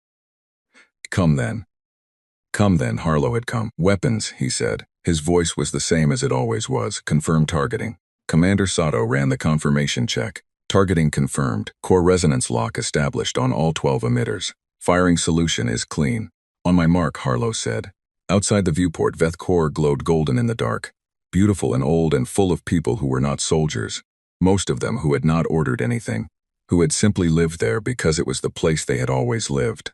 Come then. Come then, Harlow had come. Weapons, he said. His voice was the same as it always was. Confirmed targeting. Commander Sato ran the confirmation check. Targeting confirmed. Core resonance lock established on all 12 emitters. Firing solution is clean. On my mark, Harlow said. Outside the viewport, Veth Corps glowed golden in the dark. Beautiful and old and full of people who were not soldiers. Most of them who had not ordered anything. Who had simply lived there because it was the place they had always lived.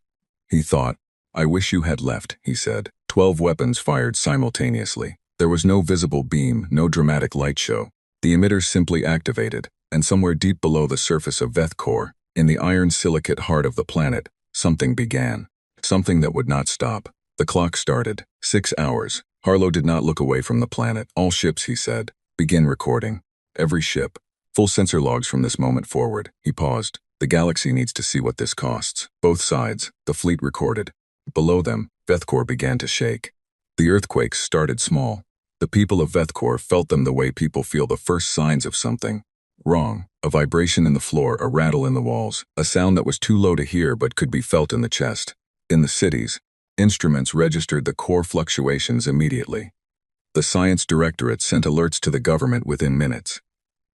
He thought. I wish you had left, he said. 12 weapons fired simultaneously. There was no visible beam, no dramatic light show. The emitters simply activated, and somewhere deep below the surface of Veth Corps, in the iron silicate heart of the planet, something began. Something that would not stop. The clock started. 6 hours. Harlow did not look away from the planet. All ships, he said. Begin recording. Every ship. Full sensor logs from this moment forward. He paused. The galaxy needs to see what this costs. Both sides. The fleet recorded. Below them, Veth Corps began to shake. The earthquakes started small. The people of Veth Corps felt them the way people feel the first signs of something wrong. A vibration in the floor, a rattle in the walls, a sound that was too low to hear but could be felt in the chest. In the cities, instruments registered the core fluctuations immediately. The Science Directorate sent alerts to the government within minutes.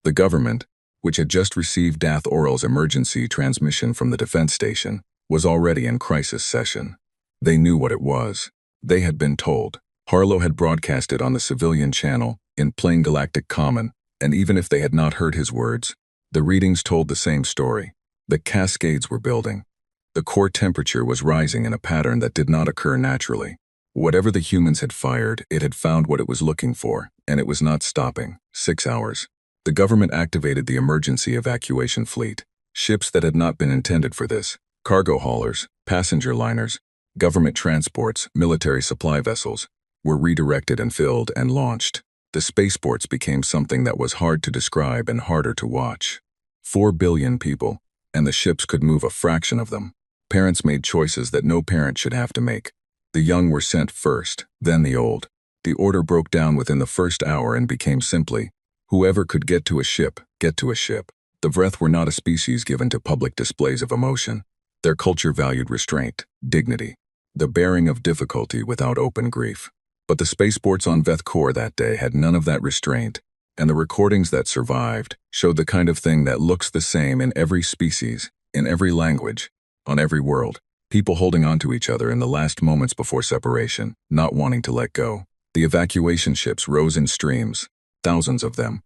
The government, which had just received Dath Oral's emergency transmission from the defense station, was already in crisis session. They knew what it was. They had been told. Harlow had broadcast it on the civilian channel, in plain galactic common, and even if they had not heard his words, the readings told the same story. The cascades were building. The core temperature was rising in a pattern that did not occur naturally. Whatever the humans had fired, it had found what it was looking for, and it was not stopping. 6 hours. The government activated the emergency evacuation fleet. Ships that had not been intended for this, cargo haulers, passenger liners, government transports, military supply vessels, were redirected and filled and launched. The spaceports became something that was hard to describe and harder to watch. 4 billion people, and the ships could move a fraction of them. Parents made choices that no parent should have to make. The young were sent first, then the old. The order broke down within the first hour and became simply, whoever could get to a ship, get to a ship. The Vreth were not a species given to public displays of emotion. Their culture valued restraint, dignity, the bearing of difficulty without open grief. But the spaceports on Veth Core that day had none of that restraint, and the recordings that survived showed the kind of thing that looks the same in every species, in every language, on every world. People holding on to each other in the last moments before separation, not wanting to let go. The evacuation ships rose in streams, thousands of them.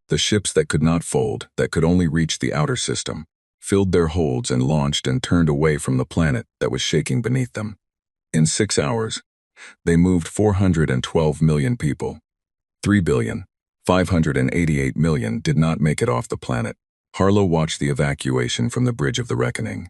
The ships that could not fold, that could only reach the outer system, filled their holds and launched and turned away from the planet that was shaking beneath them. In 6 hours, they moved 412 million people. 3,588,000,000 did not make it off the planet. Harlow watched the evacuation from the Bridge of the Reckoning.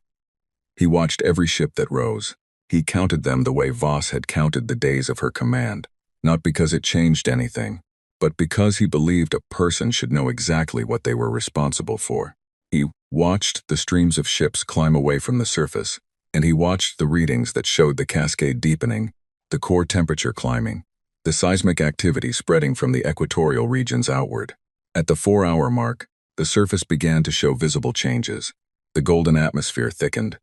He watched every ship that rose. He counted them the way Voss had counted the days of her command, not because it changed anything, but because he believed a person should know exactly what they were responsible for. He watched the streams of ships climb away from the surface, and he watched the readings that showed the cascade deepening, the core temperature climbing, the seismic activity spreading from the equatorial regions outward. At the 4-hour mark, the surface began to show visible changes. The golden atmosphere thickened.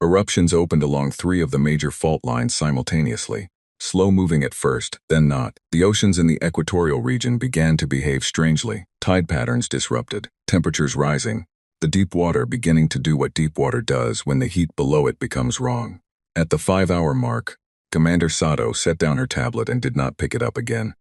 Eruptions opened along 3 of the major fault lines simultaneously, slow-moving at first, then not. The oceans in the equatorial region began to behave strangely, tide patterns disrupted, temperatures rising, the deep water beginning to do what deep water does when the heat below it becomes wrong. At the 5-hour mark, Commander Sato set down her tablet and did not pick it up again.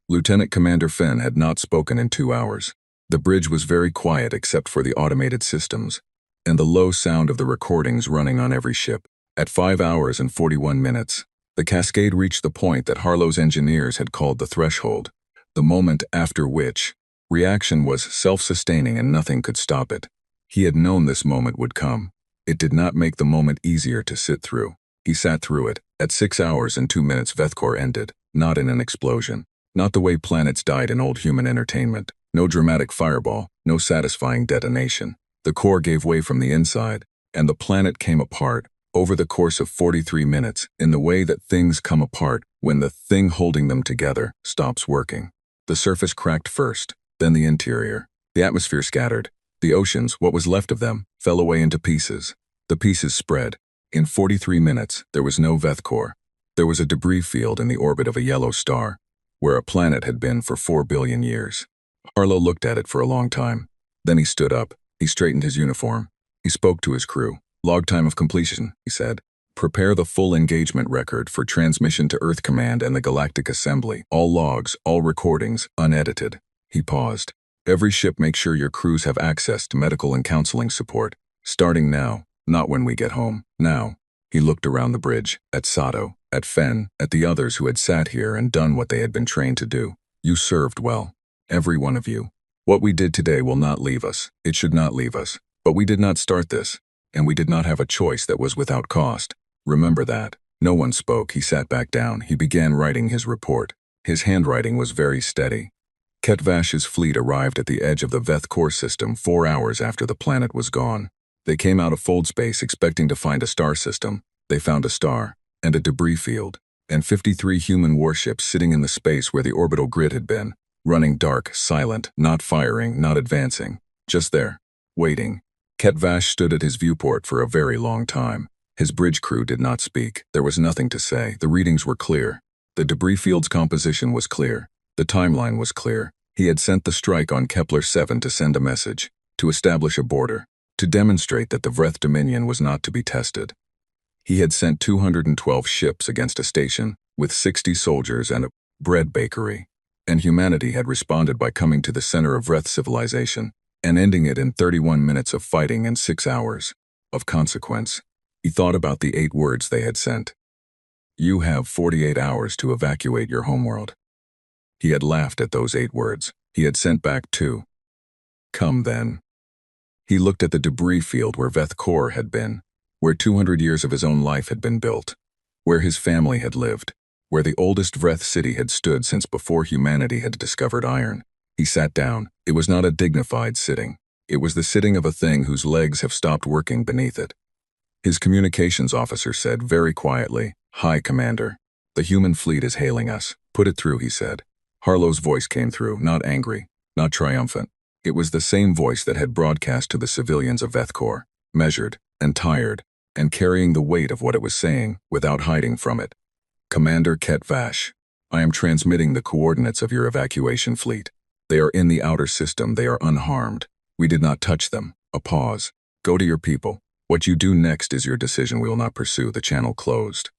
Lieutenant Commander Fenn had not spoken in 2 hours. The bridge was very quiet except for the automated systems, and the low sound of the recordings running on every ship. At 5 hours and 41 minutes, the cascade reached the point that Harlow's engineers had called the threshold, the moment after which reaction was self-sustaining and nothing could stop it. He had known this moment would come. It did not make the moment easier to sit through. He sat through it. At 6 hours and 2 minutes, Vethkor ended, not in an explosion, not the way planets died in old human entertainment. No dramatic fireball, no satisfying detonation. The core gave way from the inside, and the planet came apart over the course of 43 minutes in the way that things come apart when the thing holding them together stops working. The surface cracked first, then the interior. The atmosphere scattered. The oceans, what was left of them, fell away into pieces. The pieces spread. In 43 minutes, there was no Vethkor. There was a debris field in the orbit of a yellow star, where a planet had been for 4 billion years. Harlow looked at it for a long time. Then he stood up. He straightened his uniform. He spoke to his crew. "Log time of completion," he said. "Prepare the full engagement record for transmission to Earth Command and the Galactic Assembly. All logs, all recordings, unedited." He paused. "Every ship, make sure your crews have access to medical and counseling support. Starting now, not when we get home. Now." He looked around the bridge, at Sato, at Fenn, at the others who had sat here and done what they had been trained to do. "You served well. Every one of you. What we did today will not leave us. It should not leave us. But we did not start this, and we did not have a choice that was without cost. Remember that." No one spoke. He sat back down. He began writing his report. His handwriting was very steady. Ketvash's fleet arrived at the edge of the Veth core system 4 hours after the planet was gone. They came out of fold space expecting to find a star system. They found a star, and a debris field, and 53 human warships sitting in the space where the orbital grid had been, running dark, silent, not firing, not advancing, just there, waiting. Ketvash stood at his viewport for a very long time. His bridge crew did not speak. There was nothing to say. The readings were clear. The debris field's composition was clear. The timeline was clear. He had sent the strike on Kepler 7 to send a message, to establish a border, to demonstrate that the Vreth Dominion was not to be tested. He had sent 212 ships against a station with 60 soldiers and a bread bakery. And humanity had responded by coming to the center of Vreth civilization and ending it in 31 minutes of fighting and 6 hours of consequence. He thought about the 8 words they had sent. You have 48 hours to evacuate your homeworld. He had laughed at those 8 words. He had sent back 2. Come then. He looked at the debris field where Veth Kor had been, where 200 years of his own life had been built, where his family had lived, where the oldest Vreth city had stood since before humanity had discovered iron. He sat down. It was not a dignified sitting. It was the sitting of a thing whose legs have stopped working beneath it. His communications officer said very quietly, "Hi, Commander. The human fleet is hailing us. Put it through," he said. Harlow's voice came through, not angry, not triumphant. It was the same voice that had broadcast to the civilians of Veth Kor, measured and tired, and carrying the weight of what it was saying without hiding from it. "Commander Ket Vash, I am transmitting the coordinates of your evacuation fleet. They are in the outer system. They are unharmed. We did not touch them." A pause. "Go to your people. What you do next is your decision. We will not pursue." The channel closed.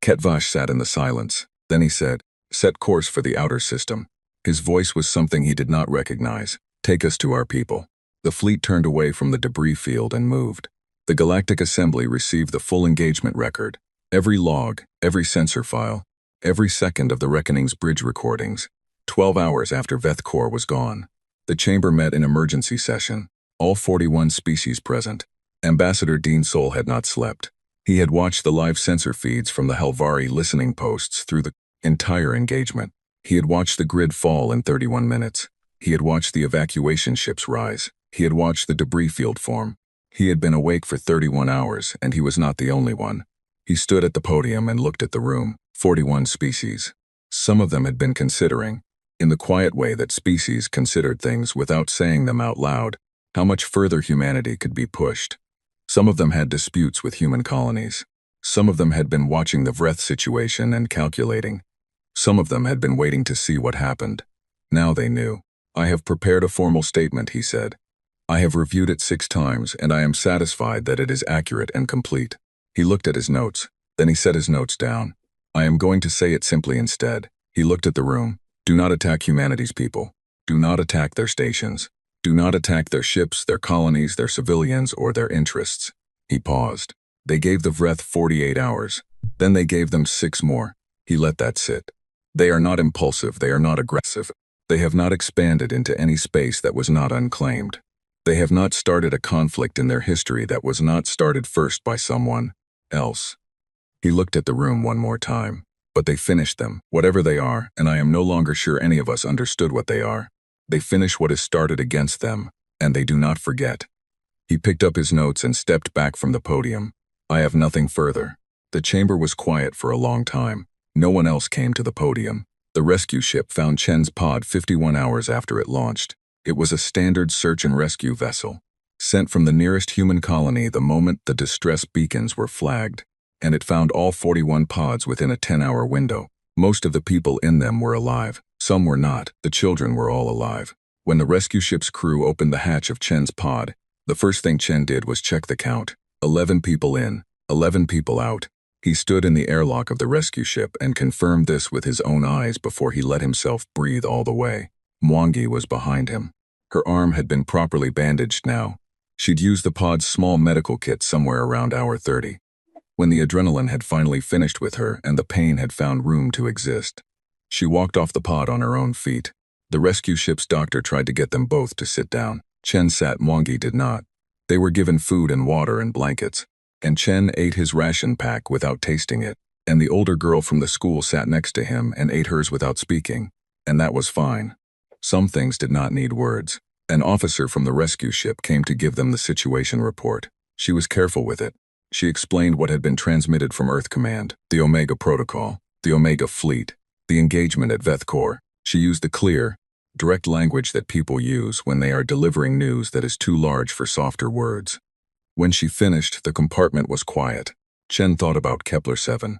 Ket Vash sat in the silence. Then he said, "Set course for the outer system." His voice was something he did not recognize. "Take us to our people." The fleet turned away from the debris field and moved. The Galactic Assembly received the full engagement record. Every log, every sensor file, every second of the Reckoning's bridge recordings. 12 hours after Veth Kor was gone. The chamber met in emergency session. All 41 species present. Ambassador Dean Sol had not slept. He had watched the live sensor feeds from the Helvari listening posts through the entire engagement. He had watched the grid fall in 31 minutes. He had watched the evacuation ships rise. He had watched the debris field form. He had been awake for 31 hours, and he was not the only one. He stood at the podium and looked at the room. 41 species. Some of them had been considering, in the quiet way that species considered things without saying them out loud, how much further humanity could be pushed. Some of them had disputes with human colonies. Some of them had been watching the Vreth situation and calculating. Some of them had been waiting to see what happened. Now they knew. "I have prepared a formal statement," he said. "I have reviewed it 6 times, and I am satisfied that it is accurate and complete." He looked at his notes. Then he set his notes down. "I am going to say it simply instead." He looked at the room. "Do not attack humanity's people. Do not attack their stations. Do not attack their ships, their colonies, their civilians, or their interests." He paused. They gave the Vreth 48 hours. Then they gave them 6 more. He let that sit. They are not impulsive. They are not aggressive. They have not expanded into any space that was not unclaimed. They have not started a conflict in their history that was not started first by someone else. He looked at the room one more time. But they finished them, whatever they are, and I am no longer sure any of us understood what they are. They finish what is started against them, and they do not forget. He picked up his notes and stepped back from the podium. "I have nothing further." The chamber was quiet for a long time. No one else came to the podium. The rescue ship found Chen's pod 51 hours after it launched. It was a standard search and rescue vessel, sent from the nearest human colony the moment the distress beacons were flagged, and it found all 41 pods within a 10-hour window. Most of the people in them were alive. Some were not. The children were all alive. When the rescue ship's crew opened the hatch of Chen's pod, the first thing Chen did was check the count. 11 people in, 11 people out. He stood in the airlock of the rescue ship and confirmed this with his own eyes before he let himself breathe all the way. Mwangi was behind him. Her arm had been properly bandaged now. She'd used the pod's small medical kit somewhere around hour 30. When the adrenaline had finally finished with her and the pain had found room to exist, she walked off the pod on her own feet. The rescue ship's doctor tried to get them both to sit down. Chen sat, Mwangi did not. They were given food and water and blankets, and Chen ate his ration pack without tasting it, and the older girl from the school sat next to him and ate hers without speaking, and that was fine. Some things did not need words. An officer from the rescue ship came to give them the situation report. She was careful with it. She explained what had been transmitted from Earth Command, the Omega Protocol, the Omega Fleet, the engagement at Veth Kor. She used the clear, direct language that people use when they are delivering news that is too large for softer words. When she finished, the compartment was quiet. Chen thought about Kepler 7,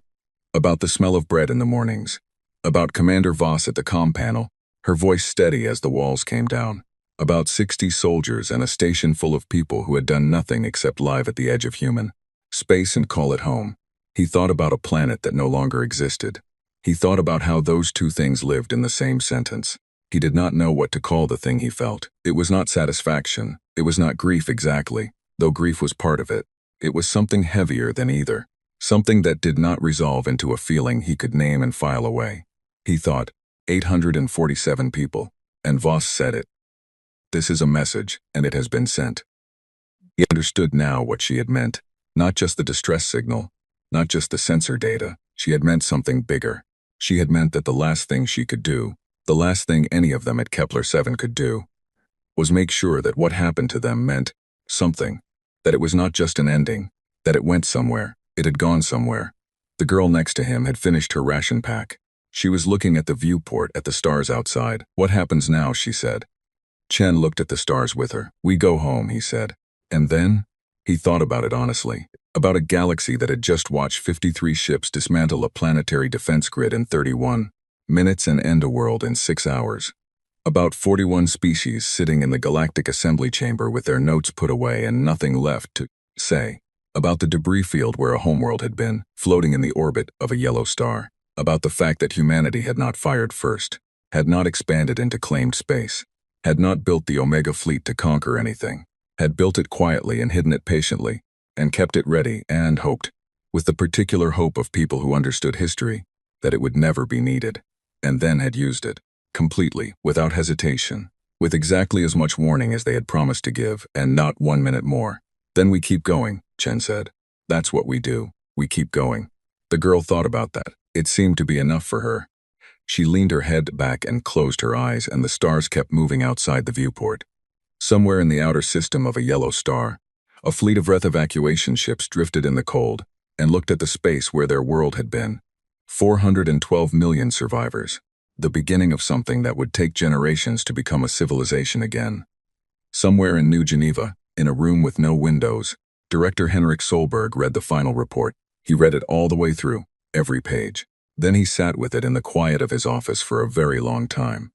about the smell of bread in the mornings, about Commander Voss at the comm panel, her voice steady as the walls came down, about 60 soldiers and a station full of people who had done nothing except live at the edge of human space and call it home. He thought about a planet that no longer existed. He thought about how those two things lived in the same sentence. He did not know what to call the thing he felt. It was not satisfaction. It was not grief exactly, though grief was part of it. It was something heavier than either. Something that did not resolve into a feeling he could name and file away. He thought, 847 people, and Voss said it. This is a message, and it has been sent. He understood now what she had meant. Not just the distress signal, not just the sensor data. She had meant something bigger. She had meant that the last thing she could do, the last thing any of them at Kepler 7 could do, was make sure that what happened to them meant something, that it was not just an ending, that it went somewhere, it had gone somewhere. The girl next to him had finished her ration pack. She was looking at the viewport at the stars outside. What happens now, she said. Chen looked at the stars with her. We go home, he said. And then? He thought about it honestly. About a galaxy that had just watched 53 ships dismantle a planetary defense grid in 31 minutes and end a world in 6 hours. About 41 species sitting in the galactic assembly chamber with their notes put away and nothing left to say. About the debris field where a homeworld had been, floating in the orbit of a yellow star. About the fact that humanity had not fired first, had not expanded into claimed space, had not built the Omega fleet to conquer anything, had built it quietly and hidden it patiently, and kept it ready and hoped, with the particular hope of people who understood history, that it would never be needed, and then had used it, completely, without hesitation, with exactly as much warning as they had promised to give, and not 1 minute more. Then we keep going, Chen said. That's what we do. We keep going. The girl thought about that. It seemed to be enough for her. She leaned her head back and closed her eyes, and the stars kept moving outside the viewport. Somewhere in the outer system of a yellow star, a fleet of Wraith evacuation ships drifted in the cold and looked at the space where their world had been. 412 million survivors. The beginning of something that would take generations to become a civilization again. Somewhere in New Geneva, in a room with no windows, Director Henrik Solberg read the final report. He read it all the way through, every page. Then he sat with it in the quiet of his office for a very long time.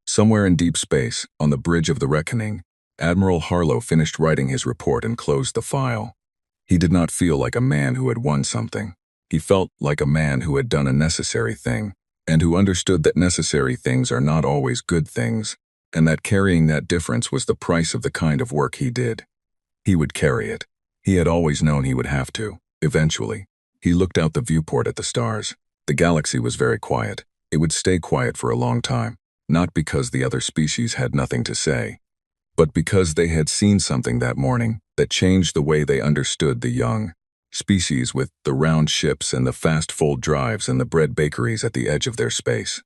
Somewhere in deep space, on the bridge of the reckoning, Admiral Harlow finished writing his report and closed the file. He did not feel like a man who had won something. He felt like a man who had done a necessary thing, and who understood that necessary things are not always good things, and that carrying that difference was the price of the kind of work he did. He would carry it. He had always known he would have to, eventually. He looked out the viewport at the stars. The galaxy was very quiet. It would stay quiet for a long time, not because the other species had nothing to say, but because they had seen something that morning that changed the way they understood the young species with the round ships and the fast fold drives and the bread bakeries at the edge of their space.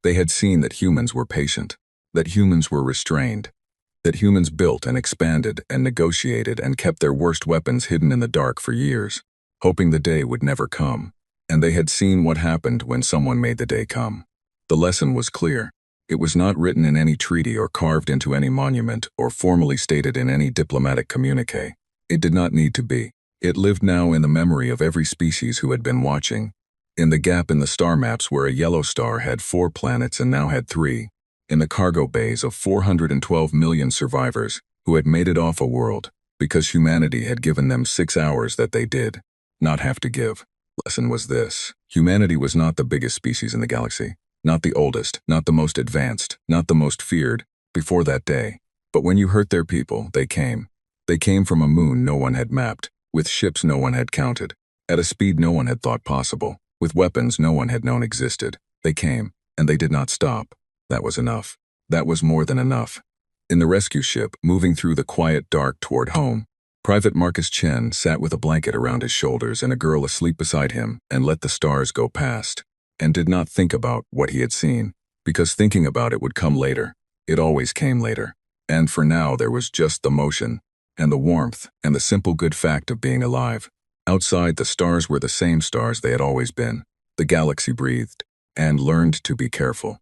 They had seen that humans were patient, that humans were restrained, that humans built and expanded and negotiated and kept their worst weapons hidden in the dark for years, hoping the day would never come. And they had seen what happened when someone made the day come. The lesson was clear. It was not written in any treaty or carved into any monument or formally stated in any diplomatic communique. It did not need to be. It lived now in the memory of every species who had been watching. In the gap in the star maps where a yellow star had 4 planets and now had 3. In the cargo bays of 412 million survivors who had made it off a world because humanity had given them 6 hours that they did not have to give. Lesson was this. Humanity was not the biggest species in the galaxy, not the oldest, not the most advanced, not the most feared, before that day. But when you hurt their people, they came. They came from a moon no one had mapped, with ships no one had counted, at a speed no one had thought possible, with weapons no one had known existed. They came, and they did not stop. That was enough. That was more than enough. In the rescue ship, moving through the quiet dark toward home, Private Marcus Chen sat with a blanket around his shoulders and a girl asleep beside him and let the stars go past, and did not think about what he had seen, because thinking about it would come later. It always came later. And for now there was just the motion, and the warmth, and the simple good fact of being alive. Outside, the stars were the same stars they had always been. The galaxy breathed, and learned to be careful.